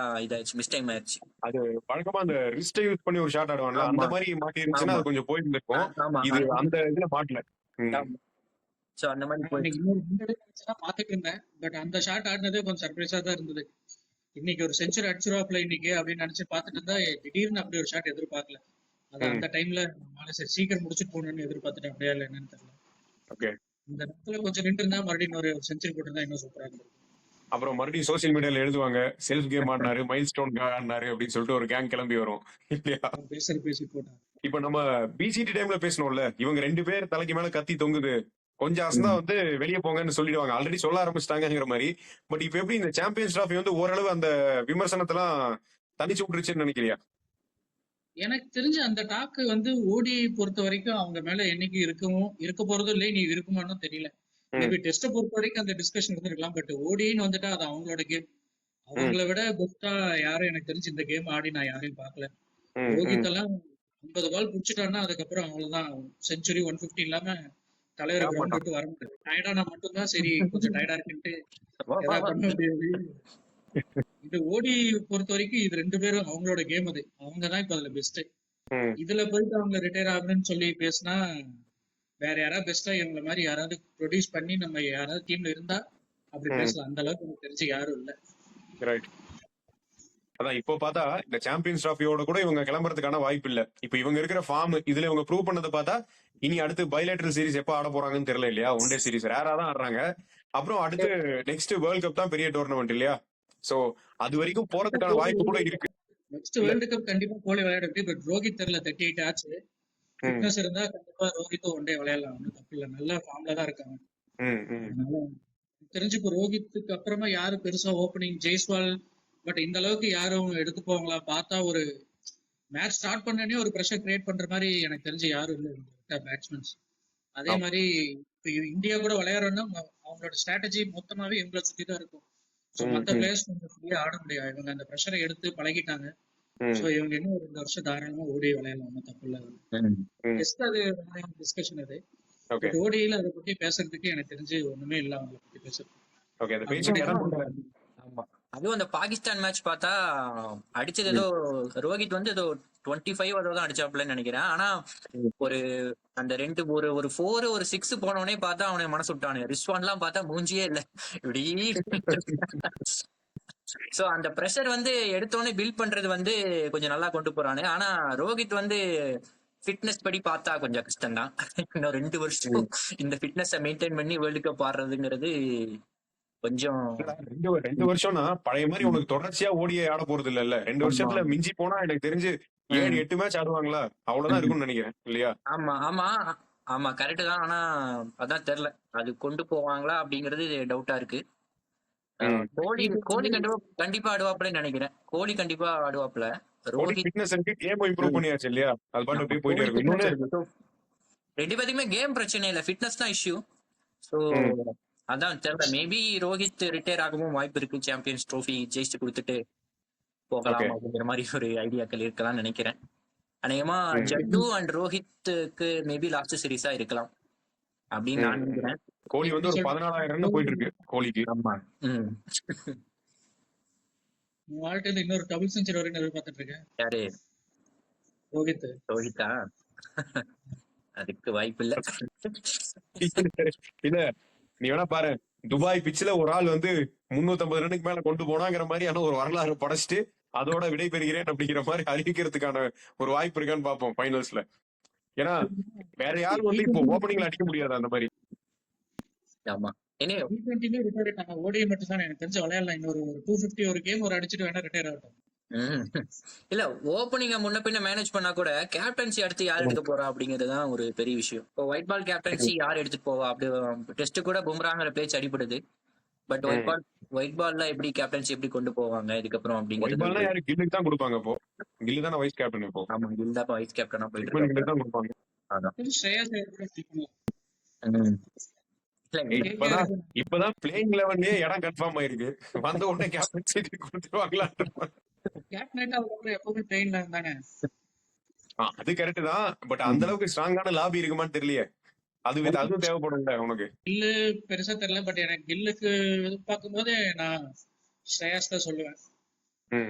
இதாச்சு, மிஸ் டைம் ஆயிடுச்சு. அது வழக்கமா அந்த ரிஸ்ட் யூஸ் பண்ணி ஒரு ஷாட் ஆடுவாங்கல்ல, அந்த மாதிரி மாட்டி இருந்துச்சுன்னா அது கொஞ்சம் போயிருந்திருக்கும். இது அந்த இதுல மாட்டல. சோ அந்த மாதிரி பாத்துட்டு இருந்தேன். பட் அந்த ஷாட் ஆடினதே கொஞ்சம் சர்ப்ரைஸா தான் இருந்தது. இன்னைக்கு ஒரு செஞ்சுரி அடிச்சிருவாப்ல இன்னைக்கு அப்படின்னு நினைச்சு பாத்துட்டு இருந்தா திடீர்னு அப்படி ஒரு ஷாட் எதிர்பார்க்கல. அது அந்த டைம்ல சரி சீக்கிரம் முடிச்சுட்டு போகணும்னு எதிர்பார்த்துட்டு அப்படியே இல்லை என்னன்னு தெரியல. இந்த இடத்துல கொஞ்சம் நின்று இருந்தா மறுபடியும் ஒரு செஞ்சுரி போட்டிருந்தா இன்னும் சூப்பரா இருக்கும். அப்புறம் மறுபடியும் சோசியல் மீடியால எழுதுவாங்க செல்ஃப் கேம் ஆடினாரு, மைல் ஸ்டோன் ஆடினாரு அப்படின்னு சொல்லிட்டு ஒரு கேங் கிளம்பி வரும் இல்லையா? பேசி போட்டாங்க. இப்ப நம்ம பிசிடி டைம்ல பேசணும்ல, இவங்க 2 பேர் தலைக்கு மேல கத்தி தொங்குது, கொஞ்சம் அசந்தா வந்து வெளியே போங்கன்னு சொல்லிடுவாங்க. ஆல்ரெடி சொல்ல ஆரம்பிச்சிட்டாங்கிற மாதிரி. பட் இப்ப எப்படி இந்த சாம்பியன்ஸ் டிராஃபி வந்து ஓரளவு அந்த விமர்சனத்தெல்லாம் தனிச்சு விட்டுருச்சுன்னு நினைக்கிறியா? எனக்கு தெரிஞ்ச அந்த டாக்கு வந்து ஓடிஐ பொறுத்த வரைக்கும் அவங்க மேல என்னைக்கு இருக்க போறதும் இல்லை, நீ இருக்குமான்னு தெரியல. மேபி டெஸ்ட பொறுத்த வரைக்கும் அந்த டிஸ்கஷன் இருந்திருக்கலாம். பட் ஓடின்னு வந்துட்டா அது அவங்களோட கேம். அவங்கள விட பெஸ்டா யாரும் எனக்கு தெரிஞ்சு இந்த கேம் ஆடி நான் யாரையும் பார்க்கல. ரோஹித் எல்லாம் 50 பால் புடிச்சிட்டான்னா அதுக்கப்புறம் அவ்வளவுதான், செஞ்சுரி 150 இல்லாம தலைவரை கிரவுண்ட் விட்டு வர முடியாது. டயர்டானா மட்டும்தான் சரி கொஞ்சம் டயர்டா இருக்குன்ட்டு பண்ண முடியாது. இது ஓடி பொறுத்த வரைக்கும் இது 2 பேரும் அவங்களோட கேம். அது அவங்கதான் இப்ப அதுல பெஸ்ட். இதுல போயிட்டு அவங்க ரிட்டையர் ஆகணும்னு சொல்லி பேசினா வேற யாராவது பெஸ்டா இவங்கள மாதிரி யாராவது ப்ரொடியூஸ் பண்ணி நம்ம யாராவது டீம்ல இருந்தா அப்படி பேசலாம். அந்த அளவுக்கு எனக்கு தெரிஞ்சு யாரும் இல்ல. ரைட். அதான் இப்போ பார்த்தா இந்த சாம்பியன்ஸ் டிராஃபியோட கூட இவங்க கிளம்புறதுக்கான வாய்ப்பு இல்ல. இப்ப இவங்க இருக்கிற ஃபார்ம் இதுல இவங்க ப்ரூவ் பண்ணதை பார்த்தா இனி அடுத்து பைலேட்டரல் சீரிஸ் எப்ப ஆட போறாங்கன்னு தெரியல இல்லையா? ஒன் டே சீரிஸ் ரேரா தான் ஆடுறாங்க. அப்புறம் அடுத்து நெக்ஸ்ட் வேர்ல்ட் கப் தான் பெரிய டோர்னமெண்ட் இல்லையா? சோ அது வரைக்கும் போறதுக்கான வாய்ப்பு கூட இருக்கு. நெக்ஸ்ட் வேர்ல்ட் கப் கண்டிப்பா கோலி விளையாட முடியும். பட் ரோஹித் தெரியல 38 ஆச்சு. ஃபிட்னஸ் இருந்தா கண்டிப்பா ரோஹித்தும் ஒன் டே விளையாடலாம். ஒன்றும் தப்பு இல்லை. நல்ல ஃபார்ம்ல தான் இருக்காங்க. அதனால தெரிஞ்சு இப்போ ரோஹித்துக்கு அப்புறமா யாரு பெருசா ஓப்பனிங் ஜெய்ஸ்வால் பட் இந்த அளவுக்கு யாரும் எடுத்து போவாங்களா பார்த்தா ஒரு மேட்ச் ஸ்டார்ட் பண்ணனே ஒரு ப்ரெஷர் கிரியேட் பண்ற மாதிரி எனக்கு தெரிஞ்சு யாரும் இல்லை பேட்ஸ்மேன்ஸ். அதே மாதிரி இந்தியா கூட விளையாடுறோம்னா அவங்களோட ஸ்ட்ராட்டஜி மொத்தமாவே இவங்களை சுத்தி தான் இருக்கும். ஸோ மற்ற பிளேயர்ஸ் கொஞ்சம் ஃப்ரீயா ஆட முடியாது. இவங்க அந்த ப்ரெஷரை எடுத்து பழகிட்டாங்க. ஸோ இவங்க இன்னும் 2 வருஷம் தாராளமா ஓடி விளையாடலாம். ஒன்றும் தப்பு இல்லை. ஜஸ்ட் அது டிஸ்கஷன் அது. பட் ஓடியில அதை பத்தி பேசுறதுக்கு எனக்கு தெரிஞ்சு ஒண்ணுமே இல்லை அவங்களை பத்தி பேசுறது. அதுவும் அந்த பாகிஸ்தான் மேட்ச் பார்த்தா அடிச்சது ஏதோ ரோஹித் வந்து ஏதோ 25 அதோ தான் அடிச்சாப்லன்னு நினைக்கிறேன். ஆனா ஒரு அந்த ஒரு 4 ஒரு 6 போனவனே பார்த்தா அவனை மனசு விட்டானு. ரிஸ்வான் எல்லாம் பார்த்தா மூஞ்சியே இல்ல இப்படி. சோ அந்த பிரஷர் வந்து எடுத்தோடனே பில்ட் பண்றது வந்து கொஞ்சம் நல்லா கொண்டு போறானு. ஆனா ரோஹித் வந்து ஃபிட்னஸ் படி பார்த்தா கொஞ்சம் கஷ்டம் தான். இன்னும் 2 வருஷம் இந்த ஃபிட்னஸை மெயின்டைன் பண்ணி வேர்ல்டு கப் ஆடுறதுங்கிறது கொஞ்சம் 2 வருஷம்னா பழைய மாதிரி உனக்கு தொடர்ச்சியா ஓடியே ஆட போறது இல்ல. 2 வருஷத்துல மிஞ்சி போனா எனக்கு தெரிஞ்சு 7-8 மேட்ச் ஆடுவாங்களா? அவ்வளவுதான் இருக்கும்னு நினைக்கிறேன் இல்லையா? ஆமா கரெக்ட் தான். ஆனா அதான் தெரியல அது கொண்டு போவாங்களா அப்படிங்கறது டவுட்டா இருக்கு. கோலி கண்டிப்பா ஆடுவாப்லன்னு நினைக்கிறேன். கோலி கண்டிப்பா ஆடுவாப்ல. ரோஹித் ஃபிட்னஸ் கேம் இம்ப்ரூவ் பண்ணியாச்சு இல்லையா? அது பாட்டு அப்படியே போயிட்டே இருக்கு. 2 பேருக்குமே கேம் பிரச்சனை இல்ல, ஃபிட்னஸ் தான் இஷ்யூ. சோ அதான் தெரியல. மேபி ரோஹித் ரிட்டையர் ஆகவும் வாய்ப்பு இருக்கு. சாம்பியன்ஸ் ட்ரோஃபி ஜெயிச்சு கொடுத்துட்டு போகலாம் அப்படிங்கிற மாதிரி ஒரு ஐடியாக்கள் இருக்கலாம்னு நினைக்கிறேன். அநேகமா ஜட்டு அண்ட் ரோஹித்துக்கு மேபி லாஸ்ட் சீரீஸா இருக்கலாம் அப்படின்னு நான் நினைக்கிறேன். கோலி வந்து ஒரு 14,000 ரன் போயிட்டு இருக்கு கோலிக்கு. ஆமா. வாழ்க்கை இன்னொரு டபுள் செஞ்சுரி வரைக்கும் எதிர்பார்த்துட்டு இருக்கேன். யாரு? ரோஹித். ரோஹித்தா? அதுக்கு வாய்ப்பு இல்ல. இல்ல நீ வேணா பாரு, துபாய் பிச்சில ஒரு ஆள் வந்து 350 ரன்னுக்கு மேல கொண்டு போனாங்கிற மாதிரியான ஒரு வரலாறு படைச்சிட்டு அதோட விடை பெறுகிறேன் அப்படிங்கிற மாதிரி அறிவிக்கிறதுக்கான ஒரு வாய்ப்பு இருக்கான்னு பார்ப்போம் ஃபைனல்ஸ்ல. ஏன்னா வேற யாரும் வந்து இப்போ ஓப்பனிங்ல அடிக்க முடியாது அந்த மாதிரி. ஆமா. இனி T20 ரிட்டையர் ஆயிட்டாங்க. ஓடிஐ மட்டும் தான் எனக்கு தெரிஞ்சு விளையாடலாம். இன்னொரு 250 ஒரு கேம் ஒரு அடிச்சுட்டு வேணா ரிட்டையர் ஆகட்டும். இல்ல ஓப்பனிங்க முன்ன பின்ன மேனேஜ் பண்ணா கூட கேப்டன்சி அடுத்து யார் எடுக்க போறா அப்படிங்கிறது தான் ஒரு பெரிய விஷயம். இப்போ ஒயிட் பால் கேப்டன்சி யார் எடுத்துட்டு போவா? அப்படி டெஸ்ட் கூட பும்ராங்கிற பேச்சு அடிபடுது. பட் ஒயிட் பால்ல எப்படி கேப்டன்சி எப்படி கொண்டு போவாங்க இதுக்கப்புறம் ஒயிட் அப்படிங்கிறது. பால்னா யாரு? கில்லுக்கு தான் கொடுப்பாங்க. இப்போ கில்லு தானே வைஸ் கேப்டன். இப்போ ஆமா, கில் தான் வைஸ் கேப்டனா போயிட்டு கில்லுக்கு இருக்காங்க. தான் கொடுப்பாங்க. அதான். ஸ்ரேயாஸ் ஐயர் கூட பிடிக்கும். இல்ல, இப்பதான் பிளேயிங் 11லயே இடம் கன்ஃபார்ம் ஆயிருக்கு. வந்த உடனே கேப்டன்சி கொடுத்துருவாங்களா? கேப்டன் அதுக்கப்புறம் எப்பவுமே ட்ரெயின்ல இருந்தாங்க. அது கரெக்ட் தான். பட் அந்த அளவுக்கு ஸ்ட்ராங்கான லாபி இருக்குமான்னு தெரியலையே. அதுவும் தேவைப்படும்ல உனக்கு. கில்லு பெருசா தெரியல. பட் எனக்கு கில்லுக்கு பார்க்கும்போது நான் ஸ்ரேயாஸ் தான் சொல்லுவேன்.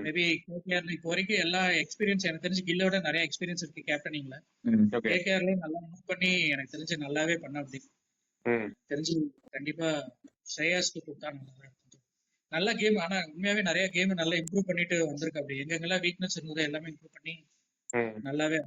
மேபி கேகேஆர்ல இப்போ வரைக்கும் எல்லா எக்ஸ்பீரியன்ஸ் எனக்கு தெரிஞ்சு கில்லோட நிறைய எக்ஸ்பீரியன்ஸ் இருக்கு கேப்டனிங்ல. கேகேஆர்ல நல்லா மூவ் பண்ணி எனக்கு தெரிஞ்சு நல்லாவே பண்ண அப்படி தெரிஞ்சு கண்டிப்பா ஸ்ரேயாஸ்க்கு கொடுத்தா நல்லா இருக்கும். நல்ல கேம். ஆனா உண்மையாவே நிறைய கேம் நல்லா இம்ப்ரூவ் பண்ணிட்டு வந்திருக்கு. அப்படி எங்கெங்கெல்லாம் வீக்னஸ் இருந்ததோ எல்லாமே இம்ப்ரூவ் பண்ணி நல்லாவே.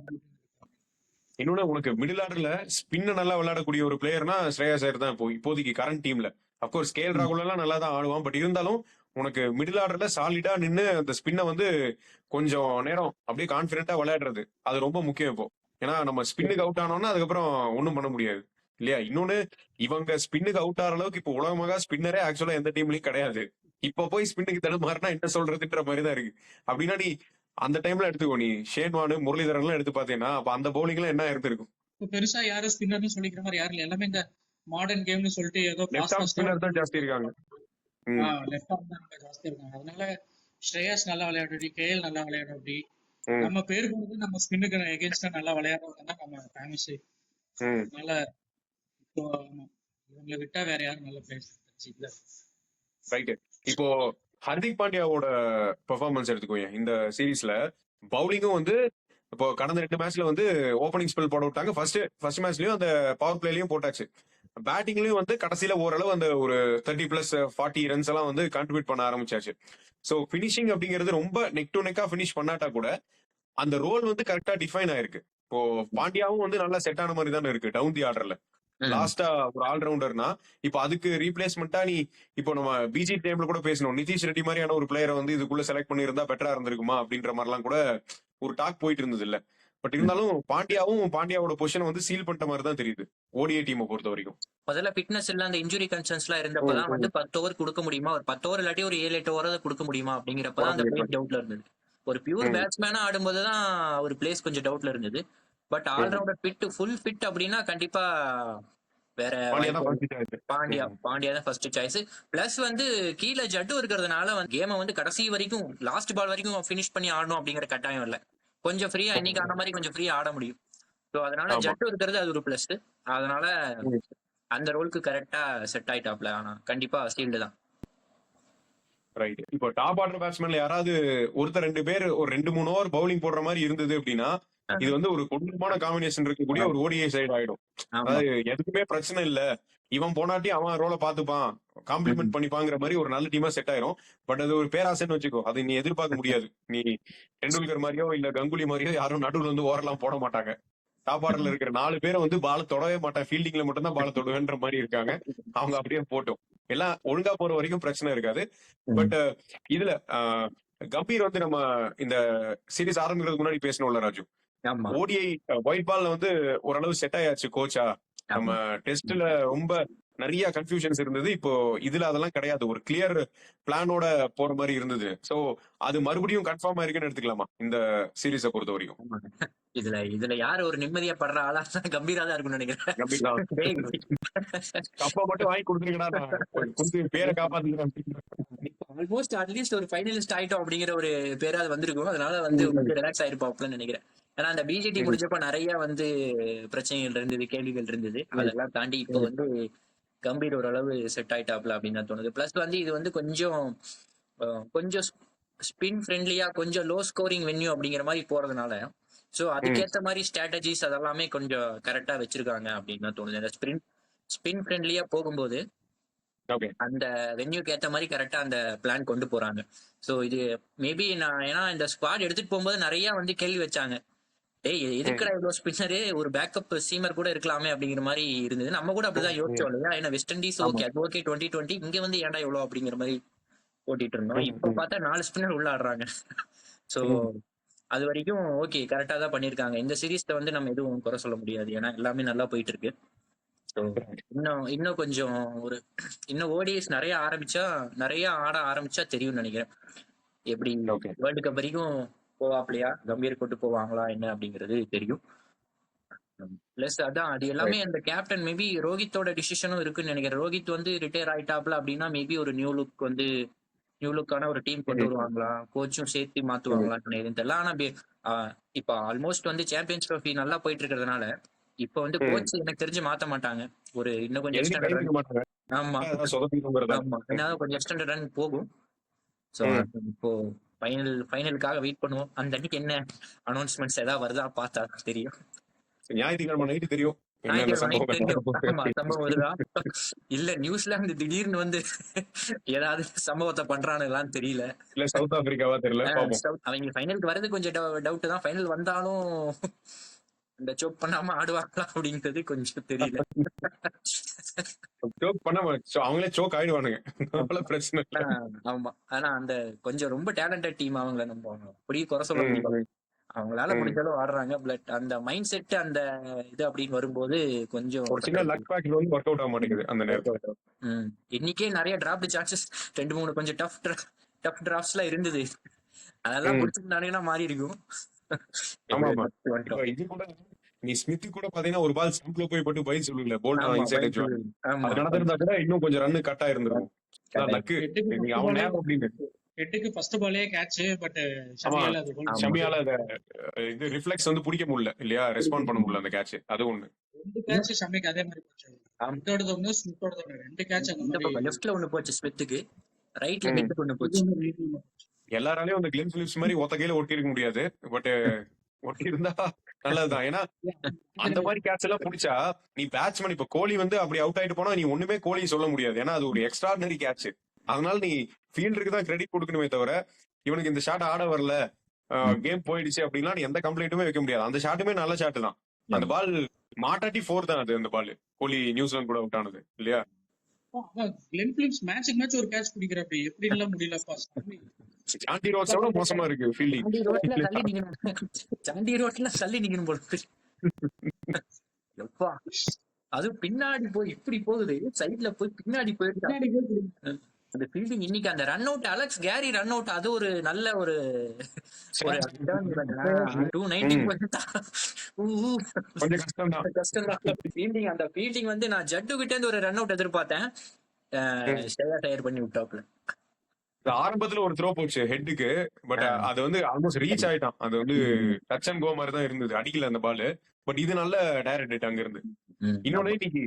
இன்னொன்னு உனக்கு மிடில் ஆர்டர்ல ஸ்பின்ன நல்லா விளையாடக்கூடிய ஒரு பிளேயர்னா ஸ்ரேயாஸ் ஐயர் தான் இப்போதைக்கு கரண்ட் டீம்ல. அப்கோர்ஸ் கேஎல் ராகுல் எல்லாம் நல்லா தான் ஆடுவான். பட் இருந்தாலும் உனக்கு மிடில் ஆர்டர்ல சாலிடா நின்று அந்த ஸ்பின்னை வந்து கொஞ்சம் நேரம் அப்படியே கான்பிடென்டா விளையாடுறது அது ரொம்ப முக்கியம் இப்போ. ஏன்னா நம்ம ஸ்பின்னுக்கு அவுட் ஆனோம்னா அதுக்கப்புறம் ஒன்றும் பண்ண முடியாது இல்லையா? இன்னொன்னு இவங்க ஸ்பின்னுக்கு அவுட் ஆகிற அளவுக்கு இப்போ உலகமாக ஸ்பின்னரே ஆக்சுவலா எந்த டீம்லயும் கிடையாது. இப்ப போய் ஸ்பின்னுக்கு தடுமாறினா என்ன சொல்றதுன்ற மாதிரி தான் இருக்கு. அப்படின்னா நீ அந்த டைம்ல எடுத்துக்கோ, நீ ஷேன்வானு முரளிதரன் எல்லாம் எடுத்து பாத்தீங்கன்னா அப்ப அந்த பவுலிங் எல்லாம் என்ன இருந்திருக்கும்? பெருசா யாரும் ஸ்பின்னர்னு சொல்லிக்கிற மாதிரி யாரும் எல்லாமே இந்த மாடர்ன் கேம்னு சொல்லிட்டு ஏதோ ஸ்பின்னர் தான் ஜாஸ்தி இருக்காங்க. லெஃப்ட் ஆர்ம் தான் ஜாஸ்தி இருக்காங்க. அதனால ஸ்ரேயாஸ் நல்லா விளையாடுறி, கேஎல் நல்லா விளையாடுறி. நம்ம பேர் போனது நம்ம ஸ்பின்னுக்கு எகென்ஸ்டா நல்லா விளையாடுறவங்க தான் நம்ம ஃபேமஸ். அதனால இப்போ இவங்களை விட்டா வேற யாரும் நல்ல பிளேயர்ஸ் இல்ல. ரைட். இப்போ ஹர்திக் பாண்டியாவோட பெர்ஃபார்மன்ஸ் எடுத்துக்கோங்க இந்த சீரீஸ்ல. பவுலிங்கும் வந்து இப்போ கடந்த 2 மேட்ச்ல வந்து ஓப்பனிங் ஸ்பெல் போட விட்டாங்க. ஃபர்ஸ்ட் மேட்ச்லயும் அந்த பவர் பிளேலயும் போட்டாச்சு. பேட்டிங்லயும் வந்து கடைசியில ஓரளவு அந்த ஒரு 30+ 40 ரன்ஸ் எல்லாம் வந்து கான்ட்ரிபியூட் பண்ண ஆரம்பிச்சாச்சு. ஸோ பினிஷிங் அப்படிங்கிறது ரொம்ப நெக் டு நெக்கா பினிஷ் பண்ணாட்டா கூட அந்த ரோல் வந்து கரெக்டா டிஃபைன் ஆயிருக்கு. இப்போ பாண்டியாவும் வந்து நல்லா செட் ஆன மாதிரி தானே இருக்கு டவுன் தி ஆர்டர்ல. லாஸ்டா ஒரு ஆல்ரவுண்டர்னா இப்போ அதுக்கு ரீப்ளேஸ்மெண்டா நீ இப்போ நம்ம பிஜி டைம்ல கூட பேசணும், நிதிஷ் ரெட்டி மாதிரியான ஒரு பிளேயரை வந்து இதுக்குள்ள செலக்ட் பண்ணியிருந்தா பெட்டரா இருந்திருக்குமா அப்படின்ற மாதிரிலாம் கூட ஒரு டாக் போயிட்டு இருந்தது இல்ல. பட் இருந்தாலும் பாண்டியாவோட பொசிஷன் வந்து சீல் பண்ணிட்ட மாதிரி தான் தெரியுது ஓடிஐ டீமை பொறுத்த வரைக்கும். முதல்ல ஃபிட்னஸ் இல்ல அந்த இன்ஜுரி கன்சர்ன்ஸ் எல்லாம் இருந்தப்பதான் வந்து 10 ஓவர் கொடுக்க முடியுமா, ஒரு 10 ஓவர் இல்லாட்டி ஒரு 7-8 ஓவர் கொடுக்க முடியுமா அப்படிங்கிறப்பதான் அந்த பிளேஸ் டவுட்ல இருந்தது. ஒரு பியூர் பேட்ஸ்மேனா ஆடும்போதுதான் ஒரு பிளேஸ் கொஞ்சம் டவுட்ல இருந்தது. But allrounder fit full fit அப்படின்னா கண்டிப்பா வேற பாண்டியா தான் ஃபர்ஸ்ட் சாய்ஸ். பிளஸ் வந்து கீழே ஜட்டு இருக்கிறதுனால வந்து கேமை வந்து கடைசி வரைக்கும் லாஸ்ட் பால் வரைக்கும் பினிஷ் பண்ணி ஆடணும் அப்படிங்கிற கட்டாயம் இல்ல. கொஞ்சம் ஃப்ரீயா இன்னைக்கு ஆன மாதிரி கொஞ்சம் ஃப்ரீயா ஆட முடியும். ஸோ அதனால ஜட்டு இருக்கிறது அது ஒரு பிளஸ். அதனால அந்த ரோலுக்கு கரெக்டா செட் ஆயிட்டாப்ல. ஆனா கண்டிப்பா சீல்டு தான். ரைட். இப்போ டாப் ஆர்டர் பேட்ஸ்மேன்ல யாராவது ஒருத்தர் 2 பேர் ஒரு 2-3 ஓவர் பவுலிங் போடுற மாதிரி இருந்தது அப்படின்னா இது வந்து ஒரு கொடூரமான காம்பினேஷன் இருக்கக்கூடிய ஒரு ஓடிஐ சைடு ஆயிடும். அதாவது எதுக்குமே பிரச்சனை இல்ல, இவன் போனாட்டி அவன் ரோலை பாத்துப்பான், காம்ப்ளிமெண்ட் பண்ணிப்பாங்கிற மாதிரி ஒரு நல்ல டீமா செட் ஆயிரும். பட் அது ஒரு பேராசைன்னு வச்சுக்கோ, அது நீ எதிர்பார்க்க முடியாது. நீ டெண்டுல்கர் மாதிரியோ இல்ல கங்குலி மாதிரியோ யாரும் நடுவுல வந்து ஓரெல்லாம் போட மாட்டாங்க. டாப் ஆர்டர்ல இருக்கிற 4 பேரை வந்து பால தொடவே மாட்டான், ஃபீல்டிங்ல மட்டும் தான் பால தொடுவேன்ற மாதிரி இருக்காங்க. அவங்க அப்படியே போட்டோம் எல்லாம் ஒழுங்கா போற வரைக்கும் பிரச்சனை இருக்காது. பட் இதுல கம்பீர் வந்து நம்ம இந்த சீரீஸ் ஆரம்பிக்கிறதுக்கு முன்னாடி பேசணும்ல ராஜு, ஓடிஐ ஒயிட் பால்ல வந்து ஓரளவு செட் ஆயாச்சு கோச்சா. நம்ம டெஸ்ட்ல ரொம்ப நிறைய கன்ஃபியூஷன்ஸ் இருந்தது. இப்போ இதுல அதெல்லாம் கிடையாது, ஒரு கிளியர் பிளானோட போற மாதிரி இருந்தது. சோ அது மறுபடியும் கன்ஃபார்ம் ஆயிருக்குன்னு எடுத்துக்கலாமா இந்த சீரீஸை பொறுத்த வரைக்கும்? இதுல யாரு ஒரு நிம்மதியா படுற ஆளா கம்பீரா தான் இருக்கும்னு நினைக்கிறேன். கப்பா மட்டும் வாங்கி கொடுத்துருக்கா, பேரை காப்பாத்துக்கிறேன். ஆல்மோஸ்ட் அட்லீஸ்ட் ஒரு ஃபைனலிஸ்ட் ஆயிட்டோம் அப்படிங்கிற ஒரு பேராது வந்திருக்கும். அதனால வந்து ரிலாக்ஸ் ஆயிருப்பாப்லன்னு நினைக்கிறேன். ஏன்னா அந்த பிஜேடி முடிஞ்சப்ப நிறைய வந்து பிரச்சனைகள் இருந்தது, கேள்விகள் இருந்தது. அதெல்லாம் தாண்டி இப்போ வந்து கம்பீர் ஓரளவு செட் ஆயிட்டாப்ல அப்படின்னு தோணுது. பிளஸ் வந்து இது வந்து கொஞ்சம் ஸ்பின் ஃப்ரெண்ட்லியா கொஞ்சம் லோ ஸ்கோரிங் வென்யூ அப்படிங்கிற மாதிரி போறதுனால சோ அதுக்கேத்த மாதிரி ஸ்ட்ராட்டஜிஸ் அதெல்லாமே கொஞ்சம் கரெக்டா வச்சிருக்காங்க அப்படின்னு தான் தோணுது. அந்த ஸ்பின் ஃப்ரெண்ட்லியா போகும்போது ஓகே அந்த வென்யூக்கு ஏத்த மாதிரி கரெக்டா அந்த பிளான் கொண்டு போறாங்க. சோ இது மேபி நான் ஏன்னா இந்த ஸ்குவாட் எடுத்துட்டு போகும்போது நிறைய வந்து கேள்வி வச்சாங்க. டேய் எதுக்குடா இவ்வளவு ஸ்பின்னரு, ஒரு பேக்கப் சீமர் கூட இருக்கலாமே அப்படிங்கிற மாதிரி இருந்தது. நம்ம கூட அப்படிதான் யோசிச்சோம் இல்லையா? ஏன்னா வெஸ்ட் இண்டீஸ் ஓகே அது ஓகே 2020 இங்க வந்து ஏன்டா இவ்வளவு அப்படிங்கிற மாதிரி ஓட்டிட்டு இருந்தோம். இப்ப பார்த்தா 4 ஸ்பின்னர் உள்ள ஆடுறாங்க. சோ அது வரைக்கும் ஓகே கரெக்டா தான் பண்ணிருக்காங்க. இந்த சீரீஸ்ல வந்து நம்ம எதுவும் குறை சொல்ல முடியாது. ஏன்னா எல்லாமே நல்லா போயிட்டு இருக்கு. So, இன்னும் கொஞ்சம் ஒரு இன்னும் ஓடிஎஸ் நிறைய ஆட ஆரம்பிச்சா தெரியும்னு நினைக்கிறேன். எப்படி ஓகே வேர்ல்டு கப் வரைக்கும் போவாப்லையா, கம்பீர் கொண்டு போவாங்களா என்ன அப்படிங்கிறது தெரியும். பிளஸ் அதான் அது எல்லாமே அந்த கேப்டன் மேபி ரோஹித்தோட டிசிஷனும் இருக்குன்னு நினைக்கிறேன். ரோஹித் வந்து ரிட்டையர் ஆயிட்டாப்ல அப்படின்னா மேபி ஒரு நியூ லுக்கான ஒரு டீம் கொண்டு வருவாங்களா, கோச்சும் சேர்த்து மாத்துவாங்களான்னு எதுவும் தெரியல. ஆனா இப்ப ஆல்மோஸ்ட் வந்து சாம்பியன்ஸ் ட்ரோஃபி நல்லா போயிட்டு இருக்கிறதுனால இப்ப வந்து கோச் எனக்கு தெரிஞ்சு மாத்த மாட்டாங்க. ஒரு இன்னும் கொஞ்சம் எக்ஸ்டெண்டட் ரன். ஆமா ஆமா இன்னும் கொஞ்சம் எக்ஸ்டெண்டட் ரன் போகும். சோ இப்போ ஃபைனலுக்காக வெயிட் பண்ணுவோம். அந்த அன்னைக்கு என்ன அனௌன்ஸ்மெண்ட்ஸ் ஏதாவது வருதா பார்த்தா தெரியும். ஞாயிற்றுக்கிழமை நைட்டு தெரியும். சம்பவம் வருதா இல்ல நியூசிலாந்து திடீர்னு வந்து ஏதாவது சம்பவத்தை பண்றானுங்களான்னு தெரியல. இல்ல சவுத் ஆப்பிரிக்காவா தெரியல. அவங்க ஃபைனலுக்கு வரது கொஞ்சம் டவுட் தான். ஃபைனல் வந்தாலும் இந்த சோக் பண்ணாம ஆடுவாங்களா அப்படிங்கிறது கொஞ்சம் தெரியல. சோக் பண்ண அவங்களே சோக் ஆயிடுவானுங்க. பிரச்சனை இல்ல. ஆமா ஆனா அந்த கொஞ்சம் ரொம்ப டேலண்டட் டீம் அவங்கள நம்ம அப்படியே குறை சொல்ல முடியும். அவங்களால முடிஞ்சாலும் ஆடுறாங்க. பட் அந்த மைண்ட் செட் அந்த இது அப்படின்னு வரும்போது கொஞ்சம் ஒரு சின்ன லக் பேக்கெட் வந்து ஒர்க் அவுட் ஆக மாட்டேங்குது அந்த நேரத்துல. இன்னைக்கே நிறைய டிராப்ட் சான்சஸ் 2-3 கொஞ்சம் டஃப் டிராப்ட்ஸ் எல்லாம் இருந்தது. அதெல்லாம் முடிச்சிருந்தானுங்கன்னா மாறி இருக்கும். ஆமா ஆமா இது கூட நீ ஸ்மித் கூட பாத்தீங்கன்னா ஒரு பால் ஸ்டம்ப்ல போய் போட்டு பைல் சொல்லுல போல்ட் இன்சைட் அது நடந்திருந்தா கூட இன்னும் கொஞ்சம் ரன் கட் ஆயிருந்திருக்கும். லக்கு அவன் நேரம் அப்படின்னு ஹெட்டுக்கு ஃபர்ஸ்ட் பாலே கேட்ச். பட் ஷமியால இது ரிஃப்ளெக்ஸ் வந்து பிடிக்க முடியல இல்லையா, ரெஸ்பாண்ட் பண்ண முடியல அந்த கேட்ச். அது ஒண்ணு. 2 கேட்ச் ஷமிக்கு அதே மாதிரி போச்சு. ஸ்மித்தோடது ஒண்ணு ஸ்மித்தோடது ஒண்ணு 2 கேட்ச் அந்த மாதிரி. லெஃப்ட்ல ஒன்னு போச்சு ஸ்மித்துக்கு, ரைட்ல ஹெட்டுக்கு ஒன்னு போச்சு. எல்லாராலையும் அந்த கிளென் பிலிப்ஸ் மாதிரி ஒத்த கையில ஒட்டி இருக்க முடியாது. பட் ஒட்டி இருந்தா நல்லதுதான். ஏன்னா அந்த மாதிரி கேட்ச் எல்லாம் பிடிச்சா நீ பேட்ஸ்மேன் இப்ப கோலி வந்து அப்படி அவுட் ஆயிட்டு போனா நீ ஒண்ணுமே கோலி சொல்ல முடியாது. ஏன்னா அது ஒரு எக்ஸ்ட்ராடினரி கேட்ச். அதனால நீ ஃபீல்டருக்கு தான் கிரெடிட் கொடுக்கணுமே தவிர இவனுக்கு இந்த ஷாட் ஆட வரல, கேம் போயிடுச்சு அப்படின்னா நீ எந்த கம்ப்ளைண்ட்டுமே வைக்க முடியாது. அந்த ஷாட்டுமே நல்ல ஷாட் தான். அந்த பால் மாட்டாட்டி 4 தான் அது. அந்த பால் கோலி நியூசிலாந்து கூட அவுட் ஆனது இல்லையா. கிளென் பிலிப்ஸ் மேட்சுக்கு மேட்ச் ஒரு கேட்ச் பிடிக்கிற அப்படி எப்படி எல்லாம் முடியலப்பா. சாண்டி ரோட்ஸோட மோசமா இருக்கு ஃபீல்டிங். சாண்டி ரோட்ல தள்ளி நிக்கணும் போல. எப்பா அது பின்னாடி போய் இப்படி போகுது, சைட்ல போய் பின்னாடி போயிட்டு அந்த ஃபீல்டிங். இன்னைக்கு அந்த run out Alex Carey run out அது ஒரு நல்ல ஒரு 290 கஷ்டம் தான். ஃபீல்டிங் அந்த ஃபீல்டிங் வந்து நான் ஜட்டு கிட்ட இருந்து ஒரு ரன் அவுட் எதிர்பார்த்தேன். டயர் பண்ணி விட்டாப்ல. ஆரம்பத்துல ஒரு த்ரோ போச்சு ஹெட்டுக்கு. பட் அது வந்து ஆல்மோஸ்ட் ரீச் ஆயிட்டான். அது வந்து டச் அண்ட் கோ மாதிரி தான் இருந்தது, அடிக்கல அந்த பால். பட் இது நல்ல டைரக்ட் ஹிட் அங்க இருந்து. இன்னொன்னு இன்னைக்கு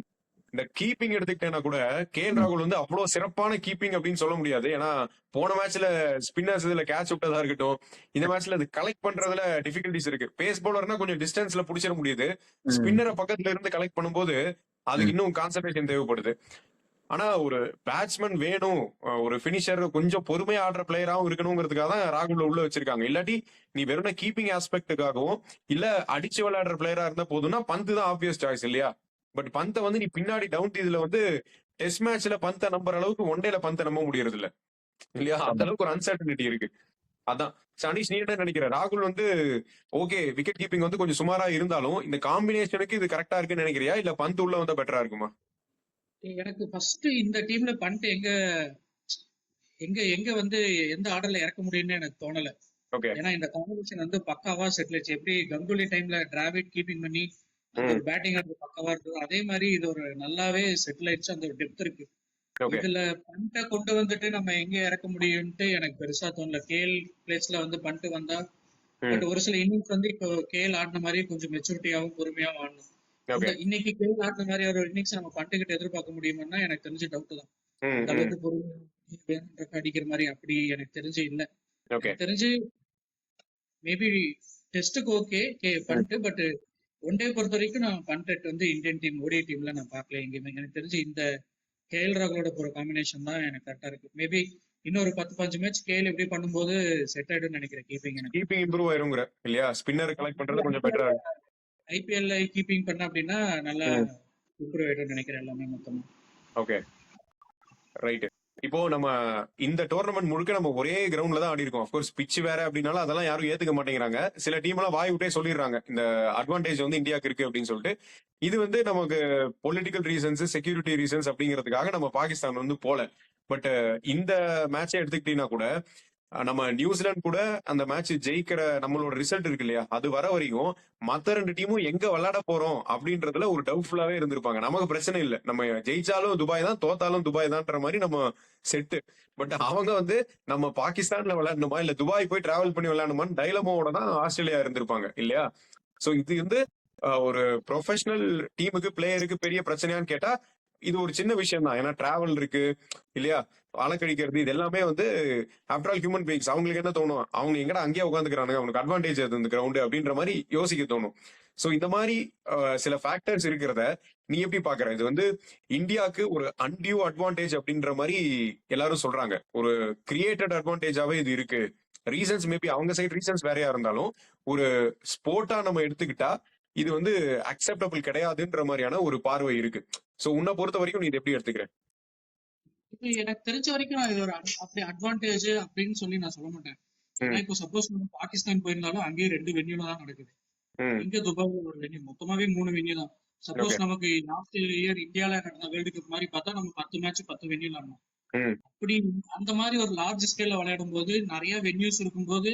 இந்த கீப்பிங் எடுத்துக்கிட்டேன்னா கூட கேஎல் ராகுல் வந்து அவ்வளவு சிறப்பான கீப்பிங் அப்படின்னு சொல்ல முடியாது. ஏன்னா போன மேட்ச்ல ஸ்பின்னர்ஸ் இதுல கேட்ச் விட்டதா இருக்கட்டும், இந்த மேட்ச்ல அது கலெக்ட் பண்றதுல டிஃபிகல்டிஸ் இருக்கு. பேஸ் பவுலர்னா கொஞ்சம் டிஸ்டன்ஸ்ல புடிச்சிட முடியுது. ஸ்பின்னரை பக்கத்துல இருந்து கலெக்ட் பண்ணும்போது அதுக்கு இன்னும் கான்சன்ட்ரேஷன் தேவைப்படுது. ஆனா ஒரு பேட்ஸ்மேன் வேணும், ஒரு பினிஷர் கொஞ்சம் பொறுமையா ஆடுற பிளேயராவும் இருக்கணுங்கிறதுக்காக தான் ராகுல் உள்ள வச்சிருக்காங்க. இல்லாட்டி நீ வெறும் கீப்பிங் ஆஸ்பெக்டுக்காகவும் இல்ல அடிச்சு விளையாடுற பிளேயரா இருந்தா போதும்னா பந்து தான் ஆப்வியஸ் சாய்ஸ் இல்லையா. பட் பந்தை வந்து நீ பின்னாடி டவுன் இதுல வந்து டெஸ்ட் மேட்ச்ல பந்தை நம்புற அளவுக்கு ஒன் டேல பந்தை நம்ப முடியறது இல்ல இல்லையா. அந்த அளவுக்கு ஒரு அன்சர்டனிட்டி இருக்கு. அதான் சனீஷ் நீ என்ன நினைக்கிற? ராகுல் வந்து ஓகே விக்கெட் கீப்பிங் வந்து கொஞ்சம் சுமாரா இருந்தாலும் இந்த காம்பினேஷனுக்கு இது கரெக்டா இருக்குன்னு நினைக்கிறியா, இல்ல பந்து உள்ள வந்தா பெட்டரா இருக்குமா? எனக்கு ஃபர்ஸ்ட் இந்த டீம்ல பண்ட் எங்க எங்க எங்க வந்து எந்த ஆர்டர்ல இறக்க முடியும்னு எனக்கு தோணல. ஏன்னா இந்த காம்பினேஷன் வந்து பக்காவா செட்டில் ஆச்சு. எப்படி கங்குலி டைம்ல டிராவிட் கீப்பிங் பண்ணி ஒரு பேட்டிங் பக்காவா இருந்தது, அதே மாதிரி இது ஒரு நல்லாவே செட்டில் ஆயிடுச்சு. அந்த ஒரு டெப்த் இருக்கு. இதுல பண்ட்டை கொண்டு வந்துட்டு நம்ம எங்க இறக்க முடியும்ட்டு எனக்கு பெருசா தோணல. கேஎல் பிளேஸ்ல வந்து பண்ட் வந்தா, பட் ஒரு சில இன்னிங்ஸ் வந்து இப்போ கேஎல் ஆடின மாதிரி கொஞ்சம் மெச்சூரிட்டியாவும் பொறுமையாவும் ஆடணும். இன்னைக்கு கேஎல் ஆடின மாதிரி ஒரு இன்னிங்ஸ் நம்ம பண்ட் கிட்ட எதிர்பார்க்க முடியுமான்னா எனக்கு தெரிஞ்சு டவுட் தான். அந்த அளவுக்கு பொறுமையா அடிக்கிற மாதிரி அப்படி எனக்கு தெரிஞ்சு இல்ல. ஓகே. எனக்கு தெரிஞ்சு மேபி டெஸ்ட்டுக்கு ஓகே பண்ணிட்டு, பட் ஒன் டே பொறுத்த வரைக்கும் நான் பண்றேட் வந்து இந்தியன் டீம் ஓடிஐ டீம்ல நான் பார்க்கல எங்கேயுமே. எனக்கு தெரிஞ்சு இந்த கேஎல் ராகுலோட போற காம்பினேஷன் தான் எனக்கு கரெக்டா இருக்கு. மேபி இன்னொரு 10-15 மேட்ச் கேஎல் எப்படி பண்ணும்போது செட் ஆயிடும்னு நினைக்கிறேன் கீப்பிங். எனக்கு கீப்பிங் இம்ப்ரூவ் ஆயிருங்கிற இல்லையா? ஸ்பின்னர் கலெக்ட் பண்றது கொஞ்சம் பெட்டரா இருக்கு. ஐபிஎல்ல கீப்பிங் பண்ண அப்படின்னா நல்லா இம்ப்ரூவ் ஆயிடும்னு நினைக்கிறேன் எல்லாமே மொத்தமா. Okay right. இப்போ நம்ம இந்த டோர்னமெண்ட் முழுக்க நம்ம ஒரே கிரவுண்ட்ல தான் ஆடி இருக்கோம். அஃப்கோர்ஸ் பிச் வேற அப்படின்னாலும் அதெல்லாம் யாரும் ஏத்துக்க மாட்டேங்கிறாங்க. சில டீம் எல்லாம் வாய் விட்டே சொல்லிடுறாங்க இந்த அட்வான்டேஜ் வந்து இந்தியாவுக்கு இருக்கு அப்படின்னு சொல்லிட்டு. இது வந்து நமக்கு பொலிட்டிக்கல் ரீசன்ஸ், செக்யூரிட்டி ரீசன்ஸ் அப்படிங்கிறதுக்காக நம்ம பாகிஸ்தான் வந்து போல. பட் இந்த மேட்சை எடுத்துக்கிட்டீங்கன்னா கூட நம்ம நியூசிலாந்து கூட அந்த மேட்ச் ஜெயிக்கிற நம்மளோட ரிசல்ட் இருக்கு இல்லையா, அது வர வரைக்கும் மத்த 2 டீமும் எங்க விளையாட போறோம் அப்படின்றதுல ஒரு டவுட்ஃபுல்லாவே இருந்திருப்பாங்க. நமக்கு பிரச்சனை இல்லை, நம்ம ஜெயிச்சாலும் துபாய் தான், தோத்தாலும் துபாய் தான்ன்ற மாதிரி நம்ம செட்டு. பட் அவங்க வந்து நம்ம பாகிஸ்தான்ல விளையாடணுமா இல்ல துபாய் போய் டிராவல் பண்ணி விளையாடணுமான்னு டைலமோட தான் ஆஸ்திரேலியா இருந்திருப்பாங்க இல்லையா? சோ இது வந்து ஒரு ப்ரொஃபஷனல் டீமுக்கு பிளேயருக்கு பெரிய பிரச்சனையான்னு கேட்டா இது ஒரு சின்ன விஷயம் தான். ஏன்னா டிராவல் இருக்கு இல்லையா, அலக்கடிக்கிறது, இது எல்லாமே வந்து ஆஃப்டர் ஆல் ஹியூமன் பீயிங்ஸ். அவங்களுக்கு என்ன தோணும், அவங்க எங்கடா அங்கேயே உட்காந்துக்கிறாங்க, அவங்களுக்கு அட்வான்டேஜ் அது இந்த கிரவுண்டு அப்படின்ற மாதிரி யோசிக்க தோணும். சோ இந்த மாதிரி சில ஃபேக்டர்ஸ் இருக்கிறத நீ எப்படி பாக்குற? இது வந்து இந்தியாவுக்கு ஒரு அன்டியூ அட்வான்டேஜ் அப்படின்ற மாதிரி எல்லாரும் சொல்றாங்க. ஒரு கிரியேட்டட் அட்வான்டேஜாவே இது இருக்கு. ரீசன்ஸ் மேபி அவங்க சைடு ரீசன்ஸ் வேறையா இருந்தாலும் ஒரு ஸ்போர்ட்டா நம்ம எடுத்துக்கிட்டா இது வந்து அக்செப்டபிள் கிடையாதுன்ற மாதிரியான ஒரு பார்வை இருக்கு. சோ உன்னை பொறுத்த வரைக்கும் நீ இதை எப்படி எடுத்துக்கிற? இது எனக்கு தெரிஞ்ச வரைக்கும் நான் இது ஒரு அப்படி அட்வான்டேஜ் அப்படின்னு சொல்லி நான் சொல்ல மாட்டேன். ஏன்னா இப்போ சப்போஸ் நம்ம பாகிஸ்தான் போயிருந்தாலும் அங்கேயே 2 வென்யூல தான் நடக்குது. இங்க துபாய்ல ஒரு வென்யூ, மொத்தமாவே 3 வென்யூ தான். சப்போஸ் நமக்கு லாஸ்ட் இயர் இந்தியால நடந்த வேர்ல்டு கப் மாதிரி பார்த்தா நம்ம 10 மேட்ச் 10 வென்யூல ஆடணும். அப்படி அந்த மாதிரி ஒரு லார்ஜ் ஸ்கேல்ல விளையாடும் போது நிறைய வென்யூஸ் இருக்கும்போது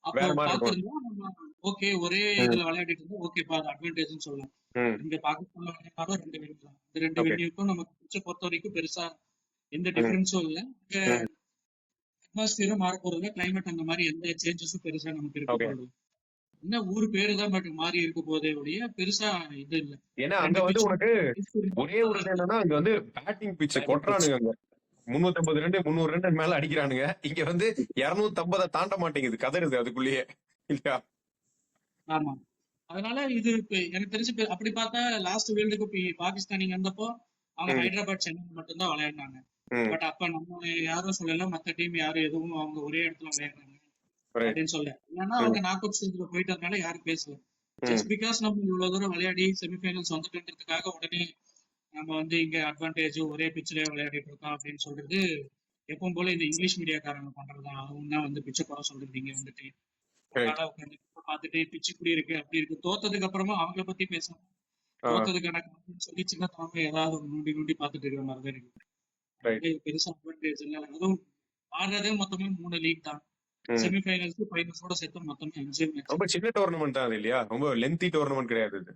அப்போ பாத்துருந்தா நம்ம ஓகே ஒரே இதுல விளையாடிட்டு இருந்தா ஓகேப்பா அது அட்வான்டேஜ்னு சொல்லலாம். இங்க பாகிஸ்தான்ல விளையாடுறோம் 2 வென்யூ தான். இந்த 2 வென்யூக்கும் நமக்கு பிச்சை பொறுத்த வரைக்கும் பெருசா எந்த டிஃபரன்ஸும் இல்ல. அட்மாஸ்பியரும் மாற போறது, கிளைமேட் அந்த மாதிரி எந்த சேஞ்சஸும் பெருசா நமக்கு இருக்க போறது. என்ன ஊரு பேரு தான் பட் மாறி இருக்க போதே ஒழிய பெருசா இது இல்ல. ஏன்னா அங்க வந்து உனக்கு ஒரே ஒரு என்னன்னா அங்க வந்து பேட்டிங் பிட்ச் கொட்டுறானுங்க. அங்க 350 ரன் 300 ரன் மேல அடிக்கிறானுங்க. இங்க வந்து 250 தாண்ட மாட்டேங்குது, கதறுது அதுக்குள்ளேயே இல்லையா? ஆமா, அதனால இது எனக்கு தெரிஞ்சு அப்படி பார்த்தா லாஸ்ட் வேர்ல்டு கப் பாகிஸ்தான் வந்தப்போ அவங்க ஹைதராபாத் சென்னை மட்டும் தான் விளையாடினாங்க. பட் அப்ப நம்ம யாரும் சொல்லல, மத்த டீம் யாரும் எதுவும் அவங்க ஒரே இடத்துல விளையாடுறாங்க அப்படின்னு சொல்ல. ஏன்னா அவங்க நாக் அவுட் ஸ்டேஜ்ல போயிட்டதுனால யாரும் பேசல. ஜஸ்ட் பிகாஸ் நம்ம இவ்வளவு தூரம் விளையாடி செமிஃபைனல்ஸ் வந்துட்டுன்றதுக்காக உடனே நம்ம வந்து இங்க அட்வான்டேஜ் ஒரே பிச்சிலே விளையாடிட்டு இருக்கோம் அப்படின்னு சொல்றது எப்பவும் போல இந்த இங்கிலீஷ் மீடியாக்காரங்க பண்றதுதான். அவங்க தான் வந்து பிச்சை குறை சொல்றது. இங்க வந்துட்டு பாத்துட்டு பிச்சு இப்படி இருக்கு அப்படி இருக்கு, தோத்ததுக்கு அப்புறமா அவங்கள பத்தி பேசணும். தோத்ததுக்கான சொல்லி சின்னத்தனமா ஏதாவது நோண்டி பாத்துட்டு இருக்கிற மாதிரி தான் இருக்கு. பெருசா அட்வான்டேஜ் இல்ல. அதுவும் ஆடுறதே மொத்தமே 3 லீக் தான். செமிஃபைனல்ஸ் ஃபைனல்ஸோட சேர்த்து மொத்தமே 5 மேட்ச். ரொம்ப சின்ன டோர்னமெண்ட் தான் இல்லையா, ரொம்ப லென்த்தி டோர்னமெண்ட் கிடையாது இது.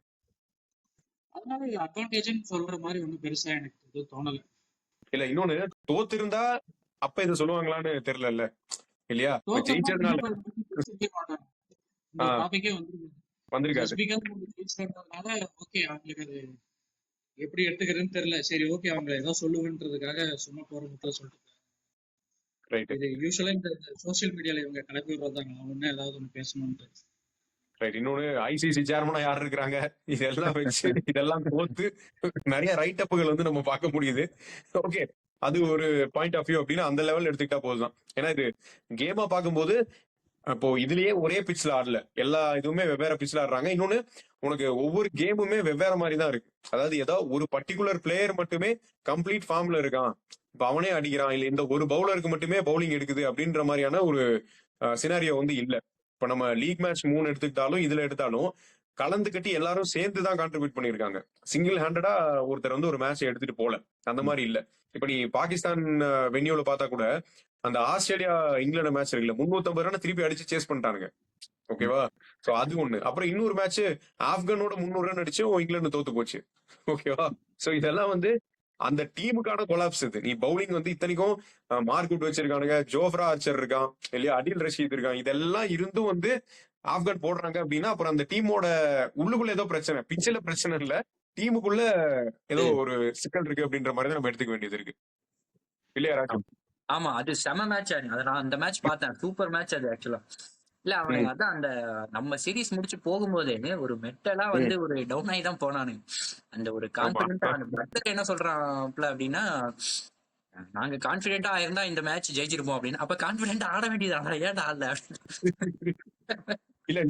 அதனால அட்வான்டேஜ்னு சொல்ற மாதிரி ஒண்ணும் பெருசா எனக்கு தோணல. இல்ல இன்னொன்னு தோத்திருந்தா அப்ப இதை சொல்லுவாங்களான்னு தெரியல இல்லையா? ஜெயிச்சதுனால ஓகே அவங்களுக்கு அது எப்படி எடுத்துக்கிறதுன்னு தெரியல. சரி ஓகே அவங்க ஏதோ சொல்லுவேன்றதுக்காக சும்மா போற முக்கிய சொல்லிட்டு இது யூசுவலா இந்த சோசியல் மீடியால இவங்க கிளப்பி விடுறதாங்க ஒண்ணு ஏதாவது ஒண்ணு பேசணும்னு. இன்னொன்னு ஐசிசி சேர்மனா யார் இருக்கிறாங்க, இதெல்லாம் வச்சு இதெல்லாம் போத்து நிறைய ரைட் அப்புகள் வந்து நம்ம பார்க்க முடியுது. ஓகே அது ஒரு பாயிண்ட் ஆஃப் வியூ அப்படின்னு அந்த லெவல் எடுத்துக்கிட்டா போதுதான். ஏன்னா இது கேமா பார்க்கும்போது இப்போ இதுலயே ஒரே பிட்ச்ல ஆடல, எல்லா இதுவுமே வெவ்வேறு பிட்ச்ல ஆடுறாங்க. இன்னொன்னு உனக்கு ஒவ்வொரு கேமுமே வெவ்வேறு மாதிரி தான் இருக்கு. அதாவது ஏதோ ஒரு பர்டிகுலர் பிளேயர் மட்டுமே கம்ப்ளீட் ஃபார்ம்ல இருக்கான், இப்ப அவனே அடிக்கிறான், இல்ல இந்த ஒரு பவுலருக்கு மட்டுமே பவுலிங் எடுக்குது அப்படின்ற மாதிரியான ஒரு சினாரியோ வந்து இல்ல. இப்ப நம்ம லீக் மேட்ச் 3 எடுத்துக்கிட்டாலும் இதுல எடுத்தாலும் கலந்து கட்டி எல்லாரும் சேர்ந்து தான் கான்ட்ரிபியூட் பண்ணிருக்காங்க. சிங்கிள் ஹேண்டடா ஒருத்தர் வந்து ஒரு மேட்ச் எடுத்துட்டு போல, அந்த மாதிரி இல்ல. இப்ப நீ பாகிஸ்தான் வென்யூல பார்த்தா கூட அந்த ஆஸ்திரேலியா இங்கிலாந்து மேட்ச் இருக்குல்ல, 350 ரன் திருப்பி அடிச்சு சேஸ் பண்ணிட்டானுங்க. ஓகேவா? சோ அது ஒண்ணு. அப்புறம் இன்னொரு மேட்ச் ஆப்கானோட 300 ரன் அடிச்சும் இங்கிலாந்து தோத்து போச்சு. ஓகேவா? சோ இதெல்லாம் வந்து அந்த டீமுக்கான கொலாப்ஸ். இது நீ பவுலிங் வந்து இத்தனைக்கும் மார்க்வுட் வச்சிருக்கானுங்க, ஜோஃப்ரா ஆர்ச்சர் இருக்கான் இல்லையா, அடில் ரஷீத் இருக்கான், இதெல்லாம் இருந்தும் வந்து ஆப்கான் போடுறாங்க அப்படின்னா அப்புறம் அந்த டீமோட உள்ளுக்குள்ள ஏதோ பிரச்சனை, பிச்சில பிரச்சனை இல்ல, டீமுக்குள்ள ஏதோ ஒரு சிக்கல் இருக்கு அப்படின்ற மாதிரி தான் நம்ம எடுத்துக்க வேண்டியது இருக்கு இல்லையா ராஜு? ஆமா அது செம மேட்ச். அதை நான் அந்த மேட்ச் பார்த்தேன், சூப்பர் மேட்ச் அது ஆக்சுவலா. இல்ல அவனுங்க அதான் அந்த நம்ம சீரிஸ் முடிச்சு போகும்போதே ஒரு மெட்டலா வந்து ஒரு டவுன் ஆகி தான் போனானுங்க. அந்த ஒரு கான்பிடென்டா அந்த பட்டர் என்ன சொல்றான்ல அப்படின்னா, நாங்க கான்பிடென்டா இருந்தா இந்த மேட்ச் ஜெயிச்சிருப்போம் அப்படின்னு. அப்ப கான்பிடென்டா ஆட வேண்டியதாடா, ஏன்டா ஆடல? இல்ல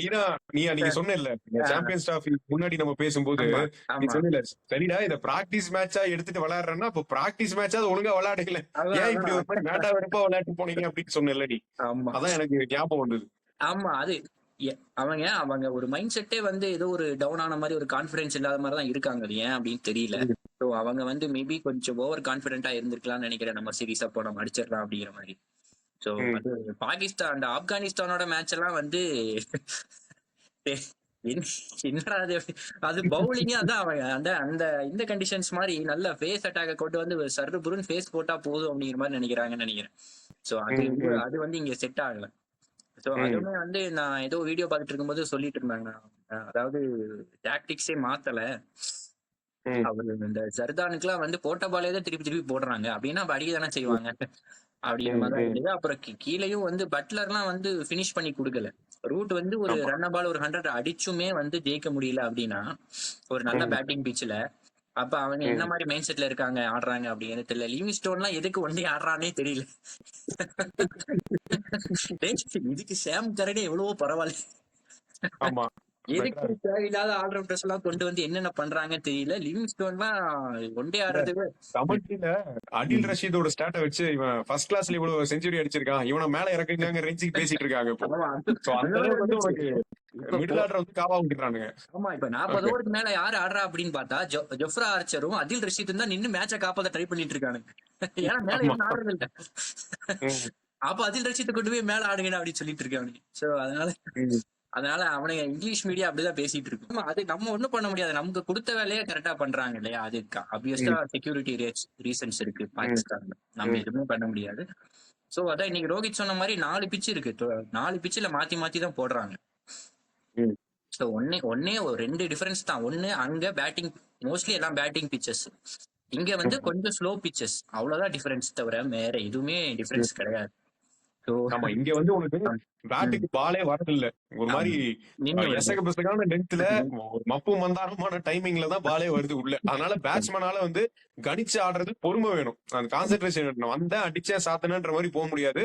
நீங்க சொன்னேன்ல சாம்பியன்ஸ் டிராஃபி முன்னாடி நம்ம பேசும்போது ஆமா நீ ஆமா சொன்னல, சரிடா இத பிராக்டிஸ் மேட்சா எடுத்துட்டு விளையாடுறேன்னா அப்ப பிராக்டிஸ் மேட்சா ஒழுங்கா விளையாடுங்கள, அதான் ஏன் இப்படி அதான் ஒரு மாதிரி வேண்டா வெறுப்பா விளையாட்டு போனீங்க அப்படின்னு சொன்னேன்ல நீ. ஆமா அதான் எனக்கு ஞாபகம் வந்தது. ஆமா அது அவங்க ஒரு மைண்ட் செட்டே வந்து ஏதோ ஒரு டவுன் ஆன மாதிரி, ஒரு கான்பிடன்ஸ் இல்லாத மாதிரி தான் இருக்காங்க. அது ஏன் அப்படின்னு தெரியல. ஸோ அவங்க வந்து மேபி கொஞ்சம் ஓவர் கான்பிடென்ட்டா இருந்திருக்கலாம்னு நினைக்கிறேன். நம்ம சீரிஸ் அப்போ நம்ம அடிச்சிடலாம் அப்படிங்கிற மாதிரி. ஸோ அது பாகிஸ்தான் அந்த ஆப்கானிஸ்தானோட மேட்ச் எல்லாம் வந்து என்னடா அது, அது பவுலிங்கே அதான் அவங்க அந்த அந்த இந்த கண்டிஷன்ஸ் மாதிரி நல்ல ஃபேஸ் அட்டாக கொண்டு வந்து சர்ரு புருன்னு ஃபேஸ் போட்டா போதும் அப்படிங்கிற மாதிரி நினைக்கிறாங்கன்னு நினைக்கிறேன். ஸோ அது வந்து இங்க செட் ஆகல. ஸோ அதுவுமே வந்து நான் ஏதோ வீடியோ பார்த்துட்டு இருக்கும்போது சொல்லிட்டு இருந்தாங்க, அதாவது டாக்டிக்ஸே மாத்தல. அவரு இந்த ஜர்தானுக்குலாம் வந்து போட்ட பாலே தான் திருப்பி திருப்பி போடுறாங்க அப்படின்னா அப்ப அடிக்க தானே செய்வாங்க அப்படிங்கிற மாதிரி தான் இருந்தது. அப்புறம் கீழேயும் வந்து பட்லர்லாம் வந்து பினிஷ் பண்ணி கொடுக்கல. ரூட் வந்து ஒரு ரன் பால் ஒரு 100 அடிச்சுமே வந்து ஜெயிக்க முடியல அப்படின்னா ஒரு நல்ல பேட்டிங் பிச்சில், அப்ப அவங்க என்ன மாதிரி மைண்ட் செட்ல இருக்காங்க ஆடுறாங்க அப்படின்னு தெரியல. லிவிங்ஸ்டோன் எல்லாம் எதுக்கு ஒண்டி ஆடுறானே தெரியல. இதுக்கு சேம் கரடே எவ்வளவோ பரவாயில்ல. எதுக்கு தேவையில்லாத ஆல்ரவுண்டர்ஸ் எல்லாம் கொண்டு வந்து என்னென்ன பண்றாங்கன்னு தெரியல. லிவிங்ஸ்டோன்லாம் ஒண்டே ஆடுறதுக்கு கமெண்ட்ரியில அடில் ரஷீதோட ஸ்டாட்டை வச்சு இவன் ஃபர்ஸ்ட் கிளாஸ்ல இவ்வளவு செஞ்சுரி அடிச்சிருக்கான், இவனை மேல இறக்குங்க ரேஞ்சுக்கு பேசிட்டு இருக்காங்க இப்போ. அந்த அளவுக்கு வந்து உனக்கு மிடில் ஆர்டர் வந்து காவா விட்டுறானுங்க. ஆமா இப்ப 40 ஓவருக்கு மேல யாரு ஆடுறா அப்படின்னு பார்த்தா ஜொஃப்ரா ஆர்ச்சரும் அதில் ரஷீதும் தான் நின்னு மேட்சை காப்பாத்த ட்ரை பண்ணிட்டு இருக்கானுங்க. ஏன்னா மேல எவனும் ஆடுறது இல்ல. அப்ப அதில் ரஷீத்தை கொண்டு போய் மேல ஆடுங்கன்னு அப்படின்னு சொல்லிட்டு இருக்காங்க. சோ அதனால அவனுங்க இங்கிலீஷ் மீடியா அப்படிதான் பேசிட்டு இருக்கு. அது நம்ம ஒண்ணும் பண்ண முடியாது, நமக்கு கொடுத்த வேலையை கரெக்டா பண்றாங்க இல்லையா. அது ஆப்வியஸா செக்யூரிட்டி ரீசன்ஸ் இருக்கு பாகிஸ்தான்ல, நம்ம எதுவுமே பண்ண முடியாது. சோ அதான் இன்னைக்கு ரோஹித் சொன்ன மாதிரி 4 பிட்ச் இருக்கு, 4 பிட்ச்ல மாத்தி தான் போடுறாங்க. ஸோ ஒன்னே ஒரு 2 டிஃபரன்ஸ் தான். ஒன்னு அங்க பேட்டிங் மோஸ்ட்லி எல்லாம் பேட்டிங் பிச்சஸ், இங்க வந்து கொஞ்சம் ஸ்லோ பிச்சஸ், அவ்வளவுதான் டிஃபரன்ஸ், தவிர வேற எதுவுமே டிஃபரன்ஸ் கிடையாது. ஆமா இங்க வந்து உனக்கு பேட்டுக்கு பாலே வரது இல்ல, ஒரு மாதிரி எசக பிசகான லென்த்ல மப்பு மந்தாரமான டைமிங்ல தான் பாலே வருது உள்ள. அதனால பேட்ஸ்மேனால வந்து கணிச்சு ஆடுறது பொறுமை வேணும், அந்த கான்சென்ட்ரேஷன் வந்த அடிச்சேன் சாத்தனன்ற மாதிரி போக முடியாது.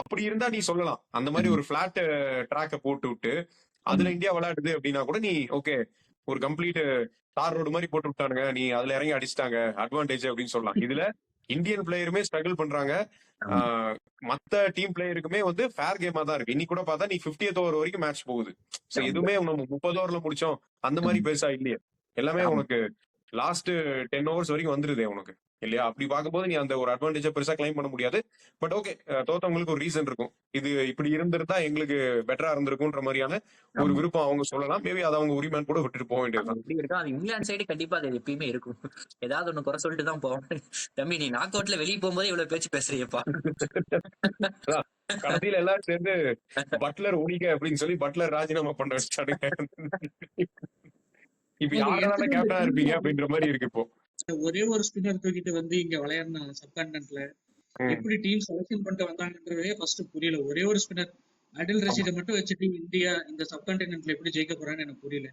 அப்படி இருந்தா நீ சொல்லலாம் அந்த மாதிரி ஒரு பிளாட் ட்ராக்க போட்டு விட்டு அதுல இந்தியா விளையாடுது அப்படின்னா கூட நீ ஓகே, ஒரு கம்ப்ளீட் தார் ரோடு மாதிரி போட்டு விட்டானுங்க, நீ அதுல இறங்கி அடிச்சிட்டாங்க அட்வான்டேஜ் அப்படின்னு சொல்லலாம். இதுல இந்தியன் பிளேயருமே ஸ்ட்ரகிள் பண்றாங்க, மத்த டீம் பிளேயருக்குமே வந்து ஃபேர் கேமா தான் இருக்கு. இன்னைக்கு கூட பார்த்தா நீ 50th ஓவர் வரைக்கும் மேட்ச் போகுது. சோ எதுவுமே நம்ம 30 ஓவர்ல முடிச்சோம் அந்த மாதிரி பெருசா இல்லையே, எல்லாமே உனக்கு லாஸ்ட் 10 ஓவர்ஸ் வரைக்கும் வந்துருதே உனக்கு இல்லையா. அப்படி பார்க்கும்போது நீ அந்த ஒரு அட்வான்டேஜ் பெருசா கிளைம் பண்ண முடியாது. பட் ஓகே, தோத்தவங்களுக்கு ஒரு ரீசன் இருக்கும், இது இப்படி இருந்திருந்தா எங்களுக்கு பெட்டரா இருந்திருக்கும்ன்ற மாதிரியான ஒரு விருப்பம் அவங்க சொல்லலாம். மேபி அதை அவங்க உரிமையான் கூட விட்டுட்டு போக வேண்டியதுதான். இப்படி இருக்கும் அது இங்கிலாந்து சைடு கண்டிப்பா அது எப்பயுமே இருக்கும். ஏதாவது ஒண்ணு குறை சொல்லிட்டு தான் போவோம். தம்பி நீ நாக் அவுட்ல வெளியே போகும்போது இவ்வளவு பேச்சு பேசுறியப்பா. கடைசியில எல்லாரும் சேர்ந்து பட்லர் ஒழிக்க அப்படின்னு சொல்லி பட்லர் ராஜினாமா பண்ண வச்சுட்டானுங்க. இப்ப யாரால கேப்டனா இருப்பீங்க அப்படின்ற மாதிரி இருக்கு இப்போ. ஒரே ஒரு ஸ்பின்னர் தூக்கிட்டு வந்து இங்க விளையாடின சப்கான்டினென்ட்ல எப்படி டீம் செலக்ஷன் பண்ணிட்டு வந்தாங்கன்றதே ஃபர்ஸ்ட் புரியல. ஒரே ஒரு ஸ்பின்னர் அடில் ரஷீதை மட்டும் வச்சுட்டு இந்தியா இந்த சப்கான்டினென்ட்ல எப்படி ஜெயிக்க போறான்னு எனக்கு புரியல.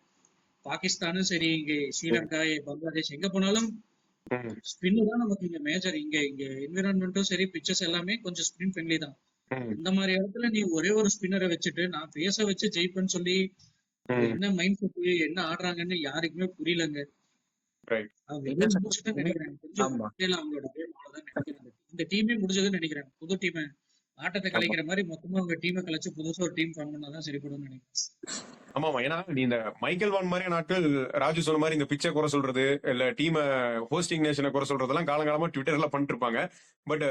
பாகிஸ்தானும் சரி, இங்க ஸ்ரீலங்கா, பங்களாதேஷ் எங்க போனாலும் ஸ்பின் தான் நமக்கு இங்க மேஜர். இங்க என்விரான்மெண்ட்டும் சரி, பிச்சர்ஸ் எல்லாமே கொஞ்சம் ஸ்பின் ஃப்ரெண்ட்லி தான். இந்த மாதிரி இடத்துல நீ ஒரே ஒரு ஸ்பின்னரை வச்சுட்டு நான் பேச வச்சு ஜெயிப்பேன்னு சொல்லி என்ன மைண்ட் செட், என்ன ஆடுறாங்கன்னு யாருக்குமே புரியலங்க. நினைக்கிறேன் அவங்களோட இந்த டீமே முடிஞ்சதுன்னு நினைக்கிறேன். புது டீம் ஆட்டத்தை கலைக்கிற மாதிரி மொத்தமா அவங்க டீமை கலைச்சு புதுசா ஒரு டீம் ஃபார்ம் பண்ணாதான் சரிப்படும் நினைக்கிறேன். ஆமாமா, ஏன்னா நீ இந்த மைக்கேல் வான் மாதிரி நாட்கள் ராஜு சொன்ன மாதிரி இந்த பிச்சை குறை சொல்றது இல்ல டீமை ஹோஸ்டிங் நேஷனை குறை சொல்றதெல்லாம் காலங்காலமா ட்விட்டர்ல பண்ணிட்டு இருப்பாங்க. பட்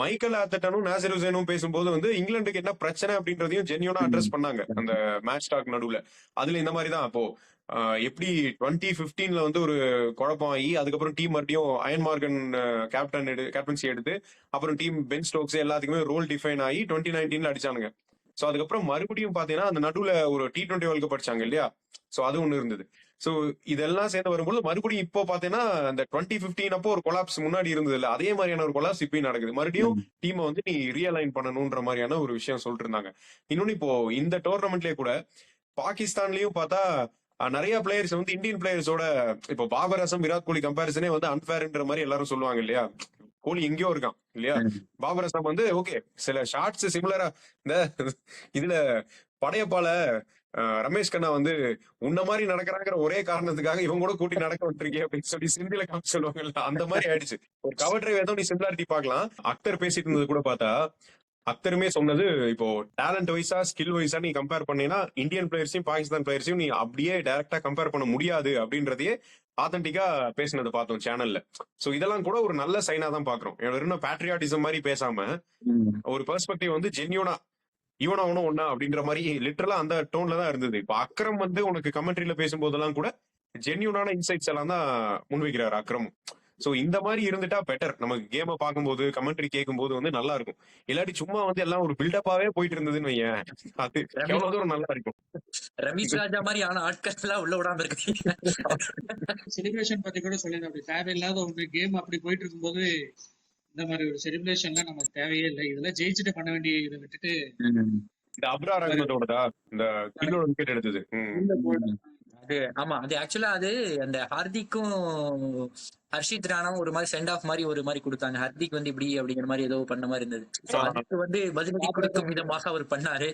மைக்கேல் ஆர்டெட்டாவும் நாசிர் ஹுசைனும் பேசும்போது வந்து இங்கிலாந்துக்கு என்ன பிரச்சனை அப்படின்றதையும் ஜென்யூனா அட்ரஸ் பண்ணாங்க அந்த மேட்ச் டாக் நடுவுல. அதுல இந்த மாதிரி தான் அப்போ எப்படி 2015 வந்து ஒரு குழப்பம் ஆகி அதுக்கப்புறம் டீம் மறுபடியும் அயன் மார்கன் கேப்டன்சி எடுத்து அப்புறம் டீம் பென் ஸ்டோக்ஸ் எல்லாத்துக்குமே ரோல் டிஃபைன் ஆகி 2019 அடிச்சானுங்க. சோ அதுக்கப்புறம் மறுபடியும் பாத்தீங்கன்னா அந்த நடுவுல ஒரு T20 வேர்ல்ட் கப் அடிச்சாங்க இல்லையா, சோ அது ஒண்ணு இருந்தது. சோ இதெல்லாம் சேர்ந்து வரும்போது மறுபடியும் இப்போ பாத்தீங்கன்னா அந்த 2015 அப்போ ஒரு கொலாப்ஸ் முன்னாடி இருந்தது இல்ல, அதே மாதிரியான ஒரு கொலாப்ஸ் இப்பயும் நடக்குது. மறுபடியும் டீமை வந்து நீ ரீஅலைன் பண்ணணும்ன்ற மாதிரியான ஒரு விஷயம் சொல்லிட்டு இருந்தாங்க. இன்னொன்னு இப்போ இந்த டோர்னமெண்ட்லயே கூட பாகிஸ்தான்லயும் பார்த்தா நிறைய பிளேயர்ஸ் வந்து இந்தியன் பிளேயர்ஸோட இப்போ பாபர் அசம் விராட் கோலி கம்பேரிசனே வந்து அன்பேர்ன்ற மாதிரி எல்லாரும் சொல்லுவாங்க இல்லையா. கோலி எங்கேயோ இருக்கான் இல்லையா, பாபர் அசம் வந்து ஓகே சில ஷார்ட்ஸ் சிமிலரா இந்த இதுல படையப்பால ரமேஷ் கண்ணா வந்து உன்ன மாதிரி நடக்கிறாங்கிற ஒரே காரணத்துக்காக இவங்க கூட கூட்டி நடக்க விட்டுருக்கே அப்படின்னு சொல்லி சிந்தில காமிச்சு சொல்லுவாங்கல்ல, அந்த மாதிரி ஆயிடுச்சு. ஒரு கவர் டிரைவ் ஏதோ நீ சிமிலாரிட்டி பார்க்கலாம். அக்தர் பேசிட்டு இருந்தது கூட பார்த்தா அக்தருமே சொன்னது இப்போ டேலண்ட் வைஸா ஸ்கில் வைஸா நீ கம்பேர் பண்ணீங்கன்னா இந்தியன் பிளேயர்ஸையும் பாகிஸ்தான் பிளேயர்ஸையும் நீ அப்படியே டைரக்டா கம்பேர் பண்ண முடியாது அப்படின்றதையே ஆத்தென்டிக்கா பேசினது பார்த்தோம் சேனல்ல. சோ இதெல்லாம் கூட ஒரு நல்ல சைனா தான் பாக்குறோம். வெறும் பேட்ரியாட்டிசம் மாதிரி பேசாம ஒரு பெர்ஸ்பெக்டிவ் வந்து ஜென்யூனா இவனா அவனும் ஒன்னா அப்படின்ற மாதிரி லிட்டரலா அந்த டோன்ல தான் இருந்தது. இப்ப அக்ரம் வந்து உனக்கு கமெண்ட்ரியில பேசும்போதெல்லாம் கூட ஜென்யூனான இன்சைட்ஸ் எல்லாம் தான் முன்வைக்கிறாரு அக்ரமும். சோ இந்த மாதிரி இருந்துட்டா பெட்டர். நமக்கு கேமை பார்க்கும்போது கமெண்ட்ரி கேட்கும் போது வந்து நல்லா இருக்கும். இல்லாட்டி சும்மா வந்து எல்லாம் ஒரு பில்டப்பாவே போயிட்டு இருந்ததுன்னு வையேன், அது எவ்வளவு தூரம் நல்லா இருக்கும். ரமேஷ் ராஜா மாதிரி ஆன ஆட்கள் எல்லாம் உள்ள விடாம இருக்கு. செலிப்ரேஷன் பத்தி கூட சொல்லியிருந்தேன். அப்படி தேவையில்லாத ஒரு கேம் அப்படி போயிட்டு இருக்கும்போது இந்த மாதிரி ஒரு செலிப்ரேஷன்லாம் நமக்கு தேவையே இல்லை. இதெல்லாம் ஜெயிச்சுட்டு பண்ண வேண்டிய இதை விட்டுட்டு இந்த அப்ரார் அகமதோடதா இந்த கில்லோட விக்கெட் எடுத்தது. அது ஆமா, அது ஆக்சுவலா அது அந்த ஹார்திக்கும் ஹர்ஷித் ராணாவும் ஒரு மாதிரி சென்ட் ஆஃப் மாதிரி ஒரு மாதிரி கொடுத்தாங்க. ஹர்திக் வந்து இப்படி அப்படிங்கிற மாதிரி ஏதோ பண்ண மாதிரி இருந்தது. அதுக்கு வந்து பதிலடி கொடுக்கும் விதமாக அவர் பண்ணாரு.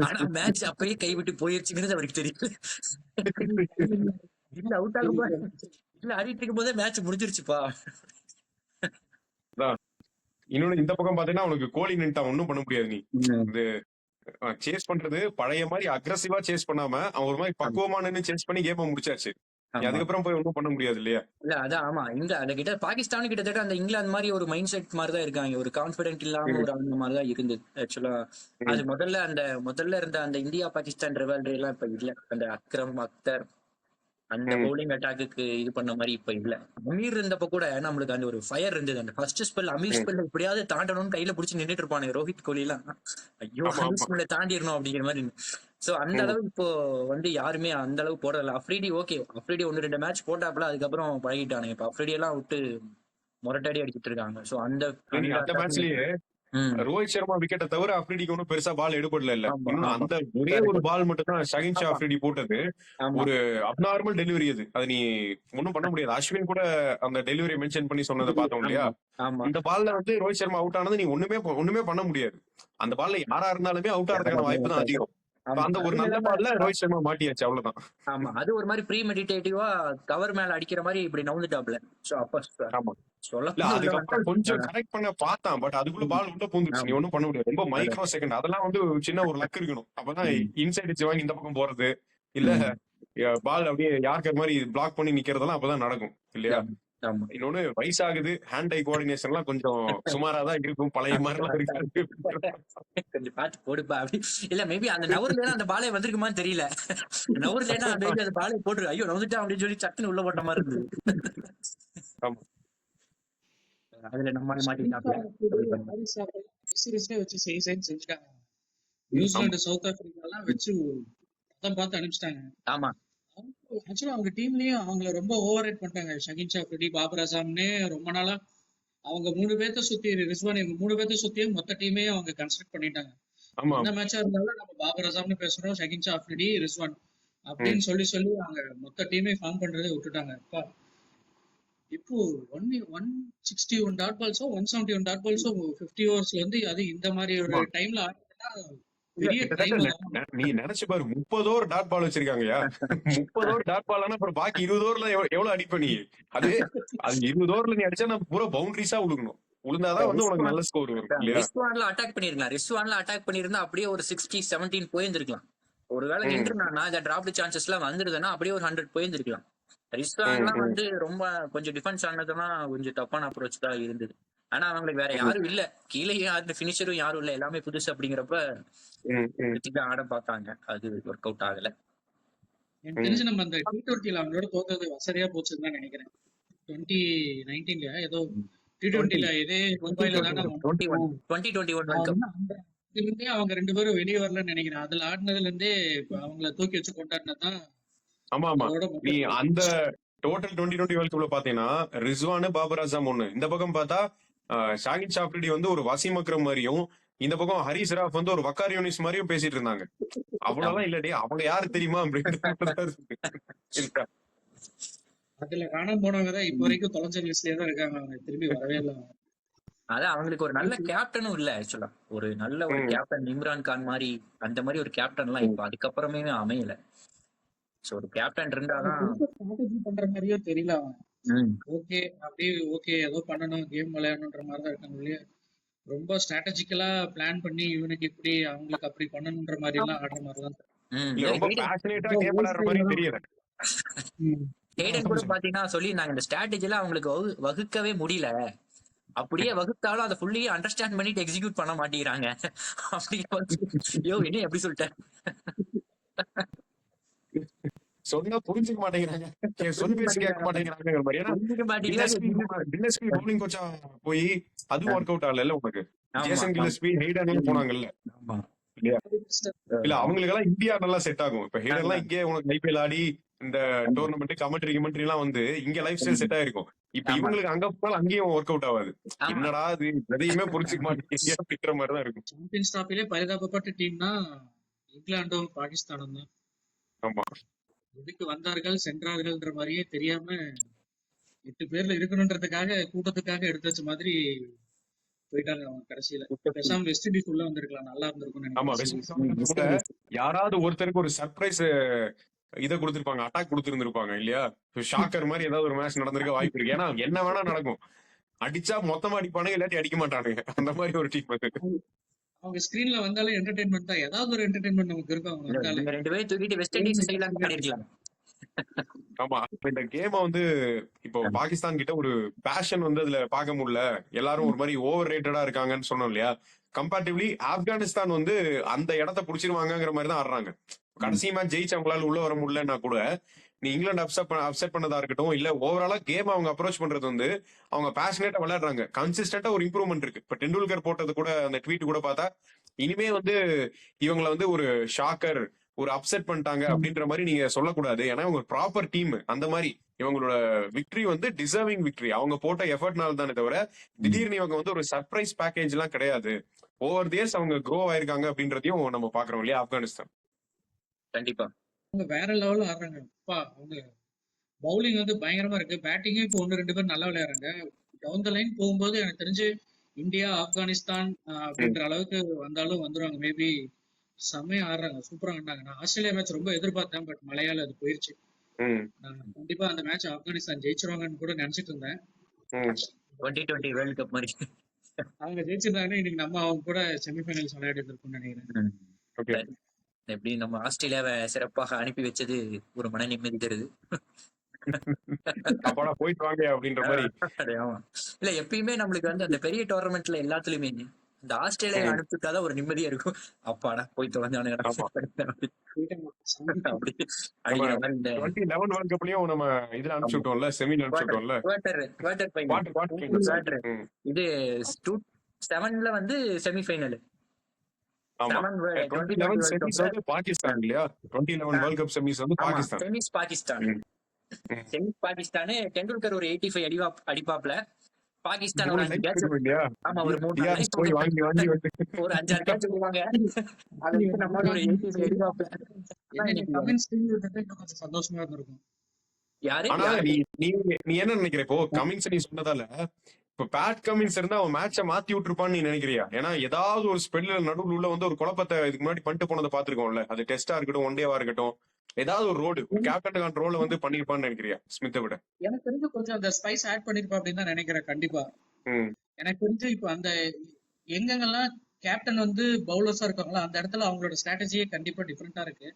ஆனா மேட்ச் அப்பயே கைவிட்டு போயிருச்சுங்கிறது அவருக்கு தெரியல. இல்ல அவுட் ஆகும் இல்ல ஆடிட்டு இருக்கும் போதே மேட்ச் முடிஞ்சிருச்சுப்பா. இன்னொன்னு இந்த பக்கம் பாத்தீங்கன்னா உனக்கு கோலி நின்ட்டா ஒன்னும் பண்ண முடியாது. நீ இது சேஸ் பண்றது பழைய மாதிரி அக்ரெசிவா சேஸ் பண்ணாம அவன் ஒரு மாதிரி பக்குவமா நின்னு சேஸ் பண்ணி கேம் முடிச்சாச்சு. அதுக்கப்புறம் போய் ஒன்னும் பண்ண முடியாது இல்லையா. இல்ல அதான் ஆமா, இந்த அந்த கிட்ட பாகிஸ்தான் கிட்டத்தட்ட அந்த இங்கிலாந்து மாதிரி ஒரு மைண்ட் செட் மாதிரி தான் இருக்காங்க. ஒரு கான்பிடென்ட் இல்லாம ஒரு அந்த மாதிரி தான் இருந்தது ஆக்சுவலா. அது முதல்ல இருந்த அந்த இந்தியா பாகிஸ்தான் ரிவால்ரி எல்லாம் இப்ப இல்ல. அந்த அக்ரம் அக்தர் அந்த பவுலிங் அட்டாக்கு இது பண்ண மாதிரி இப்ப இல்ல. அமீர் இருந்தப்ப கூட நம்மளுக்கு அந்த ஒரு ஃபயர் இருந்தது. அந்த ஃபர்ஸ்ட் ஸ்பெல் அமீர் ஸ்பெல் எப்படியாவது தாண்டணும்னு கையில பிடிச்சி நின்றுட்டு இருப்பானு ரோஹித் கோலி எல்லாம். ஐயோ அமீர் ஸ்பெல்ல தாண்டிடணும் அப்படிங்கிற மாதிரி. சோ அந்த அளவு இப்போ வந்து யாருமே அந்த அளவு போடல. அஃப்ரிடி ஓகே, அஃப்ரிடி 1-2 மேட்ச் போட்டாப்ல, அதுக்கப்புறம் பழகிட்டானுங்க. இப்ப அஃப்ரிடி எல்லாம் விட்டு மொரட்டாடி அடிச்சிட்டு இருக்காங்க. சோ அந்த மேட்ச்லயே ரோஹித் சர்மா விக்கெட்டை தவிர அஃப்ரிடிக்கு ஒன்னும் பெருசா பால் எடுபடல இல்ல. அந்த ஒரே ஒரு பால் மட்டும் தான் ஷகின் ஷா அஃப்ரிடி போட்டது. ஒரு அப்நார்மல் டெலிவரி அது. அது நீ ஒன்னும் பண்ண முடியாது. அஸ்வின் கூட அந்த டெலிவரி மென்ஷன் பண்ணி சொன்னதை பார்த்தோம் இல்லையா. இந்த பால்ல வந்து ரோஹித் சர்மா அவுட் ஆனது நீ ஒண்ணுமே பண்ண முடியாது. அந்த பால்ல யாரா இருந்தாலுமே அவுட் ஆகிறதுக்கான வாய்ப்பு தான் அதிகம். அந்த ஒரு நல்ல பால்ல ரோஹித் சர்மா மாட்டியாச்சு, அவ்வளவுதான். ஆமா, அது ஒரு மாதிரி ப்ரீ மெடிடேட்டிவா கவர் மேல அடிக்கிற மாதிரி இப்படி நவுந்துட்டாப்ல. சோ அப்ப அதுக்கப்புறம் கொஞ்சம் கரெக்ட் பண்ண பார்த்தான். பட் அதுக்குள்ள பால் உள்ள பூந்துச்சு. நீ ஒண்ணும் பண்ண முடியாது. ரொம்ப மைக்ரோ செகண்ட். அதெல்லாம் வந்து சின்ன ஒரு லக் இருக்கணும். அப்பதான் இன்சைட் வாங்கி இந்த பக்கம் போறது இல்ல பால் அப்படியே யார்கர் மாதிரி பிளாக் பண்ணி நிக்கிறதெல்லாம் அப்பதான் நடக்கும் இல்லையா. இன்னொன்னு வயசாகுது, ஹேண்ட் ஐ கோஆர்டினேஷன் எல்லாம் கொஞ்சம் சுமாரா தான் இருக்கும். பழைய மாதிரி எல்லாம் இருக்காது. கொஞ்சம் பார்த்து போடுப்பா அப்படி. இல்ல மேபி அந்த நவர்ல அந்த பாலே வந்திருக்குமான்னு தெரியல. நவர்லேனா அந்த பாலே போட்டு ஐயோ நவுந்துட்டான் அப்படின்னு சொல்லி சட்டுன்னு உள்ள போட்ட மாதிரி இருந்தது. அதுல நம்ம வச்சு செஞ்சுட்டாங்க. நியூசிலாந்து சவுத் ஆப்பிரிக்கா எல்லாம் வச்சு பார்த்து அனுப்பிச்சிட்டாங்க. ஆமா, ஆக்சுவலா அவங்க டீம்லயும் அவங்களை ரொம்ப ஓவர் ரேட் பண்ணிட்டாங்க. ஷகின் ஷா அஃப்ரிடி, பாபர் அசாம்னே ரொம்ப நாளா அவங்க 3 பேர்த்த சுத்தி ரிஸ்வான் 3 பேர்த்த சுத்தியும் மொத்த டீமே அவங்க கன்ஸ்ட்ரக்ட் பண்ணிட்டாங்க. என்ன மேட்சா இருந்தாலும் நம்ம பாபர் அசாம்னு பேசுறோம், ஷகின் ஷா அஃப்ரிடி, ரிஸ்வான் அப்படின்னு சொல்லி அவங்க மொத்த டீமே ஃபார்ம் பண்றதை விட்டுட்டாங்க. இப்போ 161 டாட் பால்ஸோ 171 டாட் பால்ஸோ 50 ஓவர்ஸ்ல வந்து அது இந்த மாதிரி ஒரு டைம்ல நீ நினைச்சு பாரு, 30 ஓவர் டாட் பால் வச்சிருக்காங்கயா. 30 ஓவர் டாட் பால். அப்புறம் பாக்கி 20 ஓவர்ல எவ்வளவு அடிப்ப நீ? அது 20 ஓவர்ல நீ அடிச்சா நான் பூரா பவுண்டரிஸா உழுகணும். உளுந்தாதான் வந்து உனக்கு நல்ல ஸ்கோர் வரும். ரிஸ்வான்ல அட்டாக் பண்ணிருக்கலாம். ரிஸ்வான்ல அட்டாக் பண்ணிருந்தா அப்படியே ஒரு 60-17 போயிருந்திருக்கலாம். ஒருவேளை நின்றுனா இந்த டிராப் சான்சஸ் எல்லாம் வந்துருதுன்னா அப்படியே ஒரு 100 போயிருந்திருக்கலாம். ரிஸ்வான்லாம் வந்து ரொம்ப கொஞ்சம் டிஃபென்ஸ் ஆனதுன்னா கொஞ்சம் தப்பான அப்ரோச் தான் இருந்தது. ஆனா அவங்களுக்கு வேற யாரும் இல்ல, கீழே யாரு பினிஷரும் யாரும் இல்ல, எல்லாமே புதுசு. அப்படிங்கிறப்ப ஆட பார்த்தாங்க, அது ஒர்க் அவுட் ஆகல. எனக்கு தெரிஞ்சு நம்ம அந்த T20 அவங்களோட தோத்தது வசதியா போச்சுன்னு தான் நினைக்கிறேன். 2019 ஏதோ T20 இதே மும்பைல தானே 2021 இருந்தே அவங்க 2 பேரும் வெளியே வரலன்னு நினைக்கிறேன். அதுல ஆடினதுல இருந்தே அவங்கள தூக்கி வச்சு கொண்டாடினதுதான் ஆமா ஆமா அதோட நீ மொத்த அந்த டோட்டல் 2020 வேர்ல்ட் கப்ல பாத்தீங்கன்னா ரிஸ்வானு பாபர் அசாம் ஒண்ணு, இந்த பக்கம் பார்த்தா ஷாகித் ஷாப்ரிடி வந்து ஒரு வசீம் அக்ரம் மாதிரியும், இந்த பக்கம் ஹரிஸ் ராஃப் வந்து ஒரு வக்கார் யூனிஸ் மாதிரியும் பேசிட்டு இருந்தாங்க. அவ்வளவுதான் இல்லடே, அவங்க யாரு தெரியுமா அப்படின்னு. அதுல காணாம போனவங்க தான் இப்ப வரைக்கும் தொலைஞ்ச லிஸ்ட்லயே தான் இருக்காங்க. அவங்க திரும்பி வரவே இல்லை. அதான் அவங்களுக்கு ஒரு நல்ல கேப்டனும் இல்ல ஆக்சுவலா. ஒரு நல்ல ஒரு கேப்டன் இம்ரான் கான் மாதிரி அந்த மாதிரி ஒரு கேப்டன் எல்லாம் இப்ப அதுக்கப்புறமே அமையல. சோ ஒரு கேப்டன் இருந்தாதான் ஸ்ட்ராட்டஜி பண்ற மாதிரியும் தெரியல அவன். ஓகே அப்படியே ஓகே ஏதோ பண்ணணும் கேம் விளையாடணுன்ற மாதிரி தான் இருக்காங்க இல்லையா. ரொம்ப ஸ்ட்ராட்டஜிக்கலா பிளான் பண்ணி இவனுக்கு இப்படி அவங்களுக்கு அப்படி பண்ணணுன்ற மாதிரி எல்லாம் ஆடுற மாதிரி தான். இல்ல ரொம்ப பேஷனேட்டா கேம் விளையாடுற மாதிரி தெரியல. ஹேடன் கூட பாத்தீங்கன்னா சொல்லியிருந்தாங்க இந்த ஸ்ட்ராட்டஜில அவங்களுக்கு வகுக்கவே முடியல. அப்படியே வகுத்தாலும் அதை ஃபுல்லி அண்டர்ஸ்டாண்ட் பண்ணிட்டு எக்ஸிக்யூட் பண்ண மாட்டேங்கிறாங்க. அப்படி யோ என்ன எப்படி சொல்லிட்டேன், சொன்னா புரிஞ்சுக்க மாட்டேங்கிறாங்க, சொல் பேசி கேட்க மாட்டேங்கிறாங்க மாதிரி. ஏன்னா பவுலிங் கோச்சா போய் அதுவும் ஒர்க் அவுட் ஆகல உங்களுக்கு. ஜேசன் கில்லஸ்பி ஹேடன் போனாங்கல்ல இல்லையா. இல்ல அவங்களுக்கு எல்லாம் இந்தியா நல்லா செட் ஆகும். இப்ப ஹேடன் எல்லாம் இங்கே உனக்கு ஐபிஎல் ஆடி இந்த டோர்னமெண்ட் கமெண்ட்ரி எல்லாம் வந்து இங்க லைஃப் ஸ்டைல் செட் ஆயிருக்கும். இப்ப இவங்களுக்கு அங்க போனாலும் அங்கேயும் ஒர்க் அவுட் ஆகாது. என்னடா அது எதையுமே புரிஞ்சுக்க மாட்டேங்க அப்படிங்கிற மாதிரிதான் இருக்கும். சாம்பியன்ஸ் டிராஃபிலே பரிதாபப்பட்ட டீம்னா இங்கிலாண்டும் பாகிஸ்தானும் தான். ஆமா எதுக்கு வந்தார்கள் சென்றார்கள்ன்ற மாதிரியே தெரியாம 8 பேர்ல இருக்கணும்ன்றதுக்காக கூட்டத்துக்காக எடுத்து வச்ச மாதிரி போயிட்டாங்க அவங்க கடைசியில. பேசாம வெஸ்ட் இண்டீஸ் உள்ள வந்திருக்கலாம், நல்லா இருந்திருக்கும் ஆமா நினைக்கிறேன். யாராவது ஒருத்தருக்கு ஒரு சர்ப்ரைஸ் இதை கொடுத்திருப்பாங்க, அட்டாக் கொடுத்திருந்திருப்பாங்க இல்லையா. ஷாக்கர் மாதிரி ஏதாவது ஒரு மேட்ச் நடந்திருக்க வாய்ப்பு இருக்கு. ஏன்னா என்ன வேணா நடக்கும், அடிச்சா மொத்தமா அடிப்பானுங்க, இல்லாட்டி அடிக்க மாட்டானுங்க. அந்த மாதிரி ஒரு டீம் அது. அவங்க ஸ்கிரீன்ல வந்தாலே என்டர்டைன்மெண்ட் தான், ஏதாவது ஒரு என்டர்டைன்மெண்ட் நமக்கு இருக்கும். அவங்க வந்தாலே 2 பேரும் தூக்கிட்டு வெஸ்ட் இண்டீஸ் ஸ்ரீலங்கா ஆடிருக்கலாம். ஆமா இந்த கேம் வந்து இப்போ பாகிஸ்தான் கிட்ட ஒரு பேஷன் வந்து அதுல பார்க்க முடியல. எல்லாரும் ஒரு மாதிரி ஓவர் ரேட்டடா இருக்காங்கன்னு சொன்னோம் இல்லையா. கம்பேரிட்டிவ்லி ஆப்கானிஸ்தான் வந்து அந்த இடத்த புடிச்சிருவாங்கிற மாதிரி தான் ஆடுறாங்க. கடைசி மேட்ச் ஜெயிச்சு அவங்களால உள்ள வர முடியலன்னா கூட நீ இங்கிலாந்து அப்செட் பண்ணதா இருக்கட்டும், இல்ல ஓவராலா கேம் அவங்க அப்ரோச் பண்றது வந்து அவங்க பேஷனேட்டா விளையாடுறாங்க. கன்சிஸ்டன்டா ஒரு இம்ப்ரூவ்மெண்ட் இருக்கு. இப்ப டெண்டுல்கர் போட்டது கூட அந்த ட்வீட் கூட பார்த்தா இனிமே வந்து இவங்களை வந்து ஒரு ஷாக்கர் ஒரு அப்செட் பண்ணிட்டாங்க அப்படின்ற மாதிரி நீங்க சொல்லக்கூடாது. ஏன்னா இவங்க ப்ராப்பர் டீம். அந்த மாதிரி இவங்களோட விக்டரி வந்து டிசர்விங் விக்டரி, அவங்க போட்ட எஃபர்ட்னால தானே தவிர திடீர்னு இவங்க வந்து ஒரு சர்ப்ரைஸ் பேக்கேஜ் எல்லாம் கிடையாது. ஓவர் தி இயர்ஸ் அவங்க க்ரோ ஆயிருக்காங்க அப்படின்றதையும் நம்ம பாக்குறோம் இல்லையா ஆப்கானிஸ்தான். கண்டிப்பா அவங்க வேற லெவல்ல ஆடுறாங்க. அவங்க பவுலிங் வந்து பயங்கரமா இருக்கு. பேட்டிங்கே இப்போ 1-2 பேர் நல்லா விளையாடுறாங்க. டவுன் த லைன் போகும்போது எனக்கு தெரிஞ்சு இந்தியா ஆப்கானிஸ்தான் அப்படின்ற அளவுக்கு வந்தாலும் வந்துருவாங்க. மேபி செம்மையா ஆடுறாங்க, சூப்பரா ஆடினாங்க. நான் ஆஸ்திரேலியா மேட்ச் ரொம்ப எதிர்பார்த்தேன், பட் மழையால அது போயிருச்சு. நான் கண்டிப்பா அந்த மேட்ச் ஆப்கானிஸ்தான் ஜெயிச்சிருவாங்கன்னு கூட நினைச்சிட்டு இருந்தேன். 2020 வேர்ல்ட் கப் மாதிரி அவங்க ஜெயிச்சிருந்தாங்கன்னா இன்னைக்கு நம்ம அவங்க கூட செமிஃபைனல்ஸ் விளையாடி இருக்கும்னு நினைக்கிறேன். எப்படி நம்ம ஆஸ்திரேலியாவை சிறப்பாக அனுப்பி வச்சது ஒரு மன நிம்மதி தருது. போயிட்டு வாங்க அப்படின்ற மாதிரி. இல்ல எப்பயுமே நம்மளுக்கு வந்து அந்த பெரிய டோர்னமெண்ட்ல எல்லாத்துலயுமே இந்த ஆஸ்திரேலியா அனுப்பிட்டாதான் ஒரு நிம்மதியா இருக்கும். அப்பாடா போய் தொலைஞ்சானு. இது 7ல வந்து செமிஃபைனல். பாகிஸ்தான் இல்லையா 2011 வேர்ல்ட் கப் செமிஸ் வந்து பாகிஸ்தான். செமிஸ் பாகிஸ்தான். டெண்டுல்கர் ஒரு 85 அடிப்பாப்ல. பாகிஸ்தான் ஒரு 5 கேட்ச். ஆமா ஒரு 3 போய் வாங்கி ஒரு 5-6 கேட்ச் போடுவாங்க. அது நம்ம ஒரு 85 அடிப்பாப்ல. கமெண்ட்ஸ் டீம் கிட்ட கொஞ்சம் சந்தோஷமா இருக்கும். யாரு நீ என்ன நினைக்கிற இப்போ கமின்ஸ் நீ சொன்னதால இப்ப பேட் கமின்ஸ் இருந்தா அவன் மேட்ச மாத்தி விட்டுருப்பான்னு நீ நினைக்கிறியா? ஏன்னா ஏதாவது ஒரு ஸ்பெல்ல நடுவுல உள்ள வந்து ஒரு குழப்பத்தை இதுக்கு முன்னாடி பண்ணிட்டு போனதை பாத்துருக்கோம்ல. அது டெஸ்டா இருக்கட்டும் ஒன் டேவா இருக்கட்டும், ஏதாவது ஒரு ரோடு கேப்டன் ரோல வந்து பண்ணிருப்பான்னு நினைக்கிறியா ஸ்மித்தை விட? எனக்கு தெரிஞ்சு கொஞ்சம் அந்த ஸ்பைஸ் ஆட் பண்ணிருப்பா அப்படின்னு தான் நினைக்கிறேன். கண்டிப்பா எனக்கு தெரிஞ்சு இப்ப அந்த எங்கெங்கெல்லாம் கேப்டன் வந்து பவுலர்ஸா இருக்காங்களோ அந்த இடத்துல அவங்களோட ஸ்ட்ராட்டஜியே கண்டிப்பா டிஃபரெண்டா இருக்கு.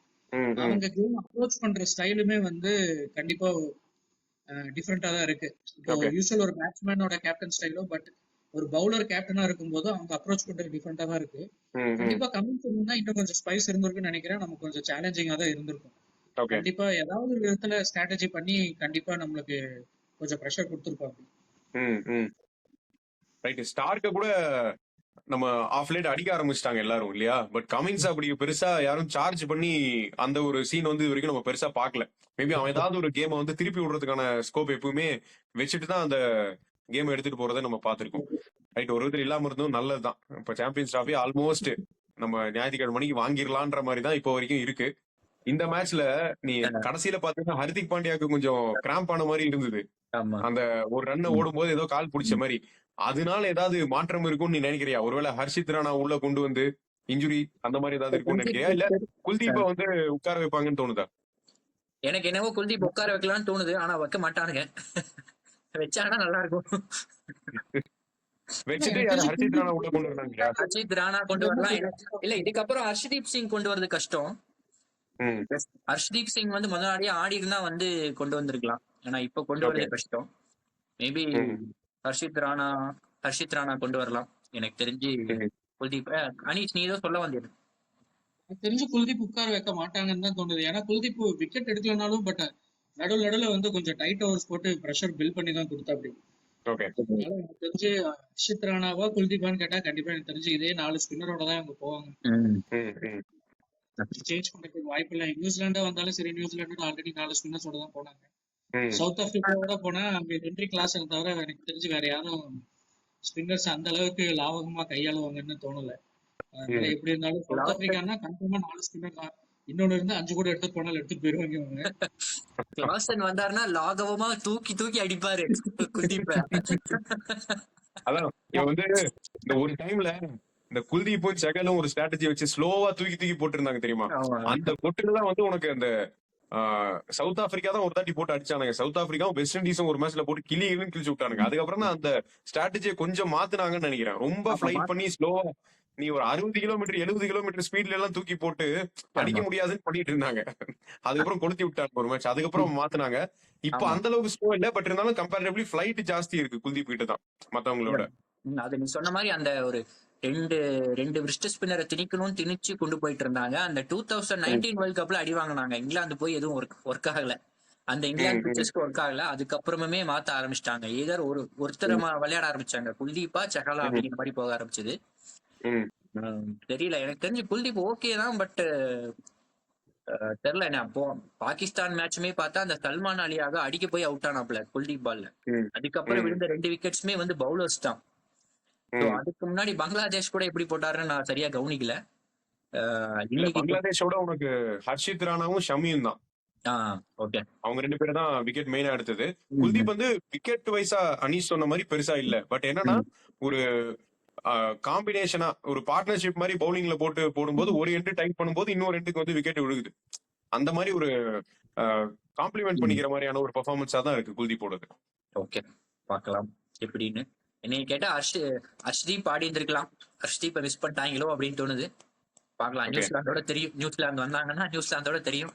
அவங்க கேம் அப்ரோச் பண்ற ஸ்டைலுமே வந்து கண்டிப்பா டிஃபரெண்டா தான் இருக்கு. இப்போ யூசுவல் ஒரு பேட்ஸ்மேனோட கேப்டன் ஸ்டைலோ, பட் ஒரு பவுலர் கேப்டனா இருக்கும்போது அவங்க அப்ரோச் பண்றது டிஃபரெண்டா தான் இருக்கு. கண்டிப்பா கமின்ஸ் இருந்தா இன்னும் கொஞ்சம் ஸ்பைஸ் இருந்திருக்குன்னு நினைக்கிறேன். நமக்கு கொஞ்சம் சேலஞ்சிங்கா தான் இருந்திருக்கும். கண்டிப்பா ஏதாவது ஒரு விதத்துல ஸ்ட்ராட்டஜி பண்ணி கண்டிப்பா நம்மளுக்கு கொஞ்சம் ப்ரெஷர் கொடுத்துருப்பாங்க. ரைட். ஸ்டார்க்க கூட நம்ம ஆஃப் லைட் அடிக்க ஆரம்பிச்சிட்டாங்க எல்லாரும் இல்லையா? பட் கமின்ஸ் அப்படி பெருசா யாரும் சார்ஜ் பண்ணி அந்த ஒரு சீன் வந்து இது வரைக்கும் நம்ம பெருசா பார்க்கல. மேபி அவன் ஏதாவது ஒரு கேமை வந்து திருப்பி விடுறதுக்கான ஸ்கோப் எப்பவுமே வச்சுட்டு தான் அந்த கேம் எடுத்துட்டு போறதை நம்ம பார்த்திருக்கோம். ரைட், ஒரு விதத்தில் இல்லாம இருந்தும் நல்லதுதான். இப்ப சாம்பியன்ஸ் டிராஃபி ஆல்மோஸ்ட் நம்ம ஞாயிற்றுக்கிழமை மணிக்கு வாங்கிடலான்ற மாதிரி தான் இப்போ வரைக்கும் இருக்கு. இந்த மேட்ச்ல நீ கடைசியில பாத்தீங்கன்னா ஹர்திக் பாண்டியாக்கு கொஞ்சம் கிராம்ப் ஆன மாதிரி இருந்தது. ஆமா அந்த ஒரு ரன் ஓடும் போது ஏதோ கால் பிடிச்ச மாதிரி. அதனால ஏதாவது மாற்றம் இருக்கும்னு நீ நினைக்கிறியா? ஒருவேளை ஹர்ஷித் ராணா உள்ள கொண்டு வந்து இன்ஜுரி அந்த மாதிரி ஏதாவது இருக்கும்னு நினைக்கிறியா? இல்ல குல்தீப்பை வந்து உட்கார வைப்பாங்கன்னு தோணுதா? எனக்கு என்னவோ குல்தீப் உட்கார வைக்கலாம்னு தோணுது, ஆனா வைக்க மாட்டானுங்க. வச்சாங்கன்னா நல்லா இருக்கும். வச்சுட்டு யாரும் ஹர்ஷித் ராணா உள்ள கொண்டு வராங்க. ஹர்ஷித் ராணா கொண்டு வரலாம். இல்ல இதுக்கப்புறம் ஹர்ஷ்தீப் சிங் கொண்டு வரது கஷ்டம். ஹர்ஷ்தீப் சிங் வந்து முதலாடியே ஆடி இருந்தா வந்து கொண்டு வந்திருக்கலாம். ஏன்னா இப்ப கொண்டு வரது கஷ்டம். மேபி ஹர்ஷித் ராணா கொண்டு வரலாம். எனக்கு தெரிஞ்சு குல்தீப். அனீஷ், நீ ஏதோ சொல்ல வந்தீங்க. எனக்கு தெரிஞ்சு குல்தீப் உட்கார வைக்க மாட்டாங்கன்னு தான் தோணுது. ஏன்னா குல்தீப் விக்கெட் எடுக்கலனாலும் பட் நடுவுல வந்து கொஞ்சம் டைட் ஓவர்ஸ் போட்டு ப்ரெஷர் பில்ட் பண்ணி தான் கொடுத்தா. அப்படி எனக்கு தெரிஞ்சு ஹர்ஷித் ராணாவா குல்தீப்பான்னு கேட்டா கண்டிப்பா எனக்கு தெரிஞ்சு இதே 4 ஸ்பின்னரோட தான் அவங்க போவாங்க. சேஞ்ச் பண்றதுக்கு வாய்ப்பு இல்லை. நியூசிலாண்டா வந்தாலும் சரி, நியூசிலாண்டு ஆல்ரெடி 4 ஸ்பின்னர்ஸோட தான் போனாங்க. சவுத் ஆப்பிரிக்காவோட போனா அங்க ஹென்ரி கிளாஸன் தவிர எனக்கு தெரிஞ்சு வேற யாரும் ஸ்பின்னர்ஸ் அந்த அளவுக்கு லாபகமா கையாளுவாங்கன்னு தோணல. அதனால எப்படி இருந்தாலும் சவுத் ஆப்பிரிக்கானா கன்ஃபார்மா 4 ஸ்பின்னர் தான். இன்னொன்னு இருந்து 5 கூட எடுத்து போனாலும் எடுத்துட்டு போயிருவாங்க அவங்க. கிளாசன் வந்தாருன்னா லாகவமா தூக்கி அடிப்பாரு குல்தீப்ப. அதான் இவன் வந்து இந்த ஒரு டைம்ல இந்த குல்தீப்பும் செகலும் ஒரு ஸ்ட்ராட்டஜி வச்சு ஸ்லோவா தூக்கி போட்டுருந்தாங்க தெரியுமா? அந்த பொட்டுதான் வந்து உனக்கு அந்த சவுத் ஆப்பிரிக்கா தான் ஒரு தாட்டி போட்டு அடிச்சானுங்க. சவுத் ஆப்பிரிக்காவும் வெஸ்ட் இண்டீஸும் ஒரு மேட்ச்ல போட்டு கிழிச்சு விட்டானுங்க. அதுக்கப்புறம் தான் அந்த ஸ்ட்ராட்டஜியை கொஞ்சம் மாத்துனாங்கன்னு நினைக்கிறேன். ரொம்ப ஃபிளைட் பண்ணி ஸ்லோவா நீ ஒரு 60 கிலோமீட்டர் 70 கிலோமீட்டர் ஸ்பீட்ல எல்லாம் தூக்கி போட்டு அடிக்க முடியாதுன்னு பண்ணிட்டு இருந்தாங்க. அதுக்கப்புறம் கொளுத்தி விட்டாங்க ஒரு மேட்ச். அதுக்கப்புறம் மாத்தினாங்க. இப்ப அந்த அளவுக்கு ஸ்லோ இல்ல, பட் இருந்தாலும் கம்பேரிட்டிவ்லி ஃபிளைட் ஜாஸ்தி இருக்கு குல்தீப் கிட்ட தான் மத்தவங்களோட. அது நீ சொன்ன மாதிரி அந்த ஒரு ரெண்டு விரிஸ்ட் ஸ்பின்னரை திணிச்சு கொண்டு போயிட்டு இருந்தாங்க. அந்த 2019 வேர்ல்ட் கப்ல அடி வாங்கினாங்க. இங்கிலாந்து போய் எதுவும் ஒர்க் ஆகல. அந்த இங்கிலாந்து பிச்சர்ஸ்க்கு ஒர்க் ஆகல. அதுக்கப்புறமே மாத்த ஆரம்பிச்சிட்டாங்க. ஏதர் ஒருத்தர் விளையாட ஆரம்பிச்சாங்க. குல்தீப்பா செகலா அப்படிங்கிற மாதிரி போக ஆரம்பிச்சது. தெரியல, எனக்கு தெரிஞ்சு குல்தீப் ஓகே தான். பட் தெரியல, நான் பாகிஸ்தான் மேட்சுமே பார்த்தா அந்த சல்மான் அலியாக அடிக்க போய் அவுட் ஆனாப்ல குல்தீப் பால்ல. அதுக்கப்புறம் விழுந்த 2 விக்கெட்ஸுமே வந்து பவுலர்ஸ் தான். அதுக்கு முன்னாடி பங்களாதேஷ் கூட எப்படி போட்டாருன்னு நான் சரியா கவனிக்கல. பங்களாதேஷோட உனக்கு ஹர்ஷித் ராணாவும் ஷமியும் தான். அவங்க 2 பேரும் தான் விக்கெட் மெயினா எடுத்தது. குல்தீப் வந்து விக்கெட் வைஸா அனீஷ் சொன்ன மாதிரி பெருசா இல்ல. பட் என்னன்னா ஒரு காம்பினேஷனா ஒரு பார்ட்னர்ஷிப் மாதிரி பவுலிங்ல போடும்போது ஒரு எண்டு டைப் பண்ணும்போது இன்னொரு எண்டுக்கு வந்து விக்கெட் விழுகுது. அந்த மாதிரி ஒரு காம்ப்ளிமெண்ட் பண்ணிக்கிற மாதிரியான ஒரு பெர்ஃபார்மன்ஸா தான் இருக்கு குல்தீப்போடது. ஓகே, பார்க்கலாம் எப்படின்னு. என்னைய கேட்டா ஹர்ஷ்தீப் ஆடி இருந்திருக்கலாம். ஹர்ஷ்தீப்பை மிஸ் பண்ணிட்டாங்களோ அப்படின்னு தோணுது. பார்க்கலாம். நியூசிலாந்து வந்தாங்கன்னா நியூசிலாந்தோட தெரியும்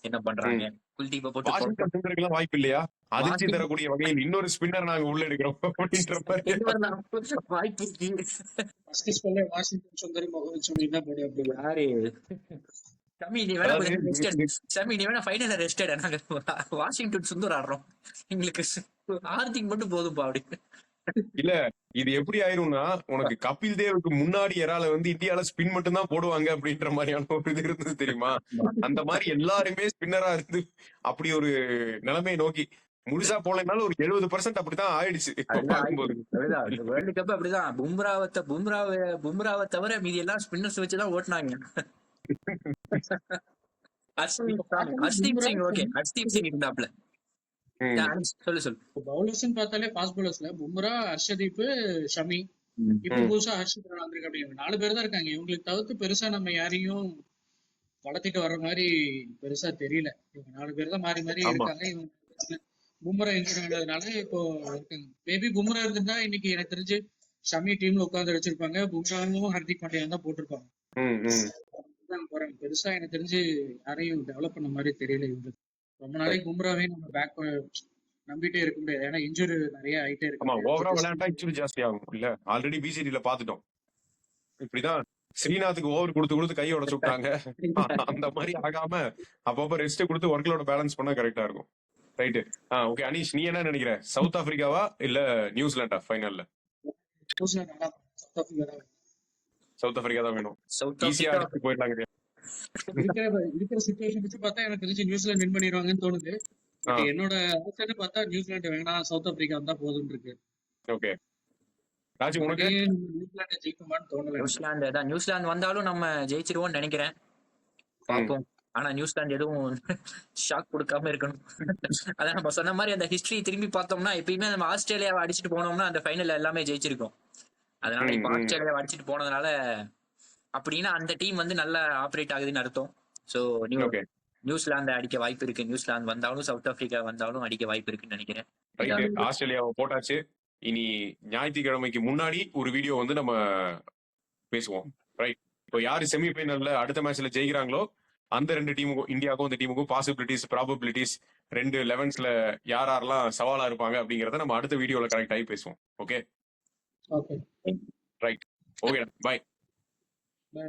என்ன பண்றாங்க. குல்தீப்பை போட்டு வாய்ப்பு இல்லையா? அதிர்ச்சி தரக்கூடிய வகையில் இன்னொரு ஸ்பின்னர் நாங்க உள்ள எடுக்கிறோம் அப்படின்ற வாய்ப்பு இருக்கு. வாஷிங்டன் சுந்தர் ஆடுறோம், எங்களுக்கு ஹார்திக் மட்டும் போதும்பா அப்படின்னு. இல்ல, இது எப்படி ஆயிரும்னா உனக்கு கபில் தேவுக்கு முன்னாடி யாரால வந்து இந்தியால ஸ்பின் மட்டும் தான் போடுவாங்க அப்படின்ற மாதிரியான ஒரு இது இருந்தது தெரியுமா? அந்த மாதிரி எல்லாருமே ஸ்பின்னரா இருந்து அப்படி ஒரு நிலைமையை நோக்கி முழுசா போலனாலும் ஒரு 70% அப்படிதான் ஆயிடுச்சு. வேர்ல்டு கப் அப்படிதான். பும்ராவை தவிர மீதி எல்லாம் ஸ்பின்னர்ஸ் வச்சுதான் ஓட்டுனாங்க. ஹர்ஷ்தீப் சிங் ஓகே, ஹர்ஷ்தீப் சிங் இருந்தாப்ல. சொல்லு. பவுலர்ஸ் பார்த்தாலே ஃபாஸ்ட் பவுலர்ஸ்ல பும்ரா, ஹர்ஷதீப், ஷமி, இப்ப புதுசா ஹர்ஷித் ராணா வந்திருக்கு. அப்படி 4 பேர் தான் இருக்காங்க. இவங்களுக்கு தவிர்த்து பெருசா நம்ம யாரையும் வளர்த்திட்டு வர்ற மாதிரி பெருசா தெரியல. இவங்க 4 பேர் தான் மாறி இருக்காங்க. இவங்க பும்ரா இன்ஜூரி ஆனதுனால இப்போ இருக்காங்க. மேபி பும்ரா இருந்திருந்தா இன்னைக்கு எனக்கு தெரிஞ்சு ஷமி டீம்ல உட்காந்து வச்சிருப்பாங்க. பும்ராவும் ஹர்திக் பாண்டியா தான் போட்டிருப்பாங்க. பெருசா எனக்கு தெரிஞ்சு யாரையும் டெவலப் பண்ண மாதிரி தெரியல. இவங்க ரொம்ப நாளைக்கு பும்ராவே நம்ம பேக் நம்பிட்டே இருக்க முடியாது. ஏன்னா இன்ஜுரி நிறைய ஆயிட்டே இருக்கு. ஓவரா விளையாண்டா இன்ஜுரி ஜாஸ்தி ஆகும். இல்ல ஆல்ரெடி பிசிடில பாத்துட்டோம். இப்படிதான் ஸ்ரீநாத்துக்கு ஓவர் கொடுத்து கையை உடச்சு விட்டாங்க. அந்த மாதிரி ஆகாம அப்பப்ப ரெஸ்ட் கொடுத்து ஒர்க்லோட பேலன்ஸ் பண்ணா கரெக்டா இருக்கும். ரைட்டு. ஓகே அனீஷ், நீ என்ன நினைக்கிற? சவுத் ஆப்பிரிக்காவா இல்ல நியூசிலாண்டா ஃபைனல்ல? சவுத் ஆப்பிரிக்கா தான் வேணும். சவுத் ஈஸியா ஆப்பிரிக்கா அடிச்சு போயிடலாங்க. இருக்கிற சுச்சுவேஷன் வச்சு பார்த்தா எனக்கு தெரிஞ்சு நியூசிலாந்து வின் பண்ணிடுவாங்கன்னு தோணுது. ஆ, பட் என்னோட ஆசைன்னு பார்த்தா நியூசிலாந்து வேணாம், சவுத் ஆப்பிரிக்கா வந்தா போதும்னு இருக்கு. ஓகே. ராஜு உனக்கு? மறுபடியும் நியூசிலாந்து ஜெயிக்குமான்னு தோணல எனக்கு. நியூசிலாந்து தான், நியூசிலாந்து வந்தாலும் நம்ம ஜெயிச்சிருவோம்னு நினைக்கிறேன். ம், பார்ப்போம். ஆனா நியூசிலாந்து எதுவும் ஷாக் கொடுக்காம இருக்கணும். அதான் நம்ம சொன்ன மாதிரி அந்த ஹிஸ்டரி திரும்பி பார்த்தோம்னா எப்பயுமே நம்ம ஆஸ்திரேலியாவை அடிச்சுட்டு போனோம்னா அந்த ஃபைனல் எல்லாமே ஜெயிச்சிருக்கோம். அதனால ம், இப்போ ம். ஆஸ்திரேலியாவை அடிச்சுட்டு போனதுனால அப்படின்னா அந்த டீம் வந்து நல்லா ஆப்ரேட் ஆகுதுன்னு அர்த்தம். ஸோ ஓகே, நியூசிலாந்து அடிக்க வாய்ப்பு இருக்கு. நியூசிலாந்து வந்தாலும் சவுத் ஆப்பிரிக்கா வந்தாலும் அடிக்க வாய்ப்பு இருக்குன்னு நினைக்கிறேன். ரைட்டு. இதாவது ஆஸ்திரேலியாவை போட்டாச்சு. இனி ஞாயிற்றுக்கிழமைக்கு முன்னாடி ஒரு வீடியோ வந்து நம்ம பேசுவோம். ரைட். இப்போ யாரு செமிஃபைனல்ல அடுத்த மேட்ச்ல ஜெயிக்கிறாங்களோ அந்த ரெண்டு டீமுக்கும், இந்தியாவுக்கும் இந்த டீமுக்கும் பாசிபிலிட்டிஸ், ப்ராபபிலிட்டிஸ், 2 11ஸ்ல யார் யாரெல்லாம் சவாலா இருப்பாங்க அப்படிங்கறத நம்ம அடுத்த வீடியோல கரெக்ட் ஆகி பேசுவோம். Okay, okay, right. Okay, bye. By.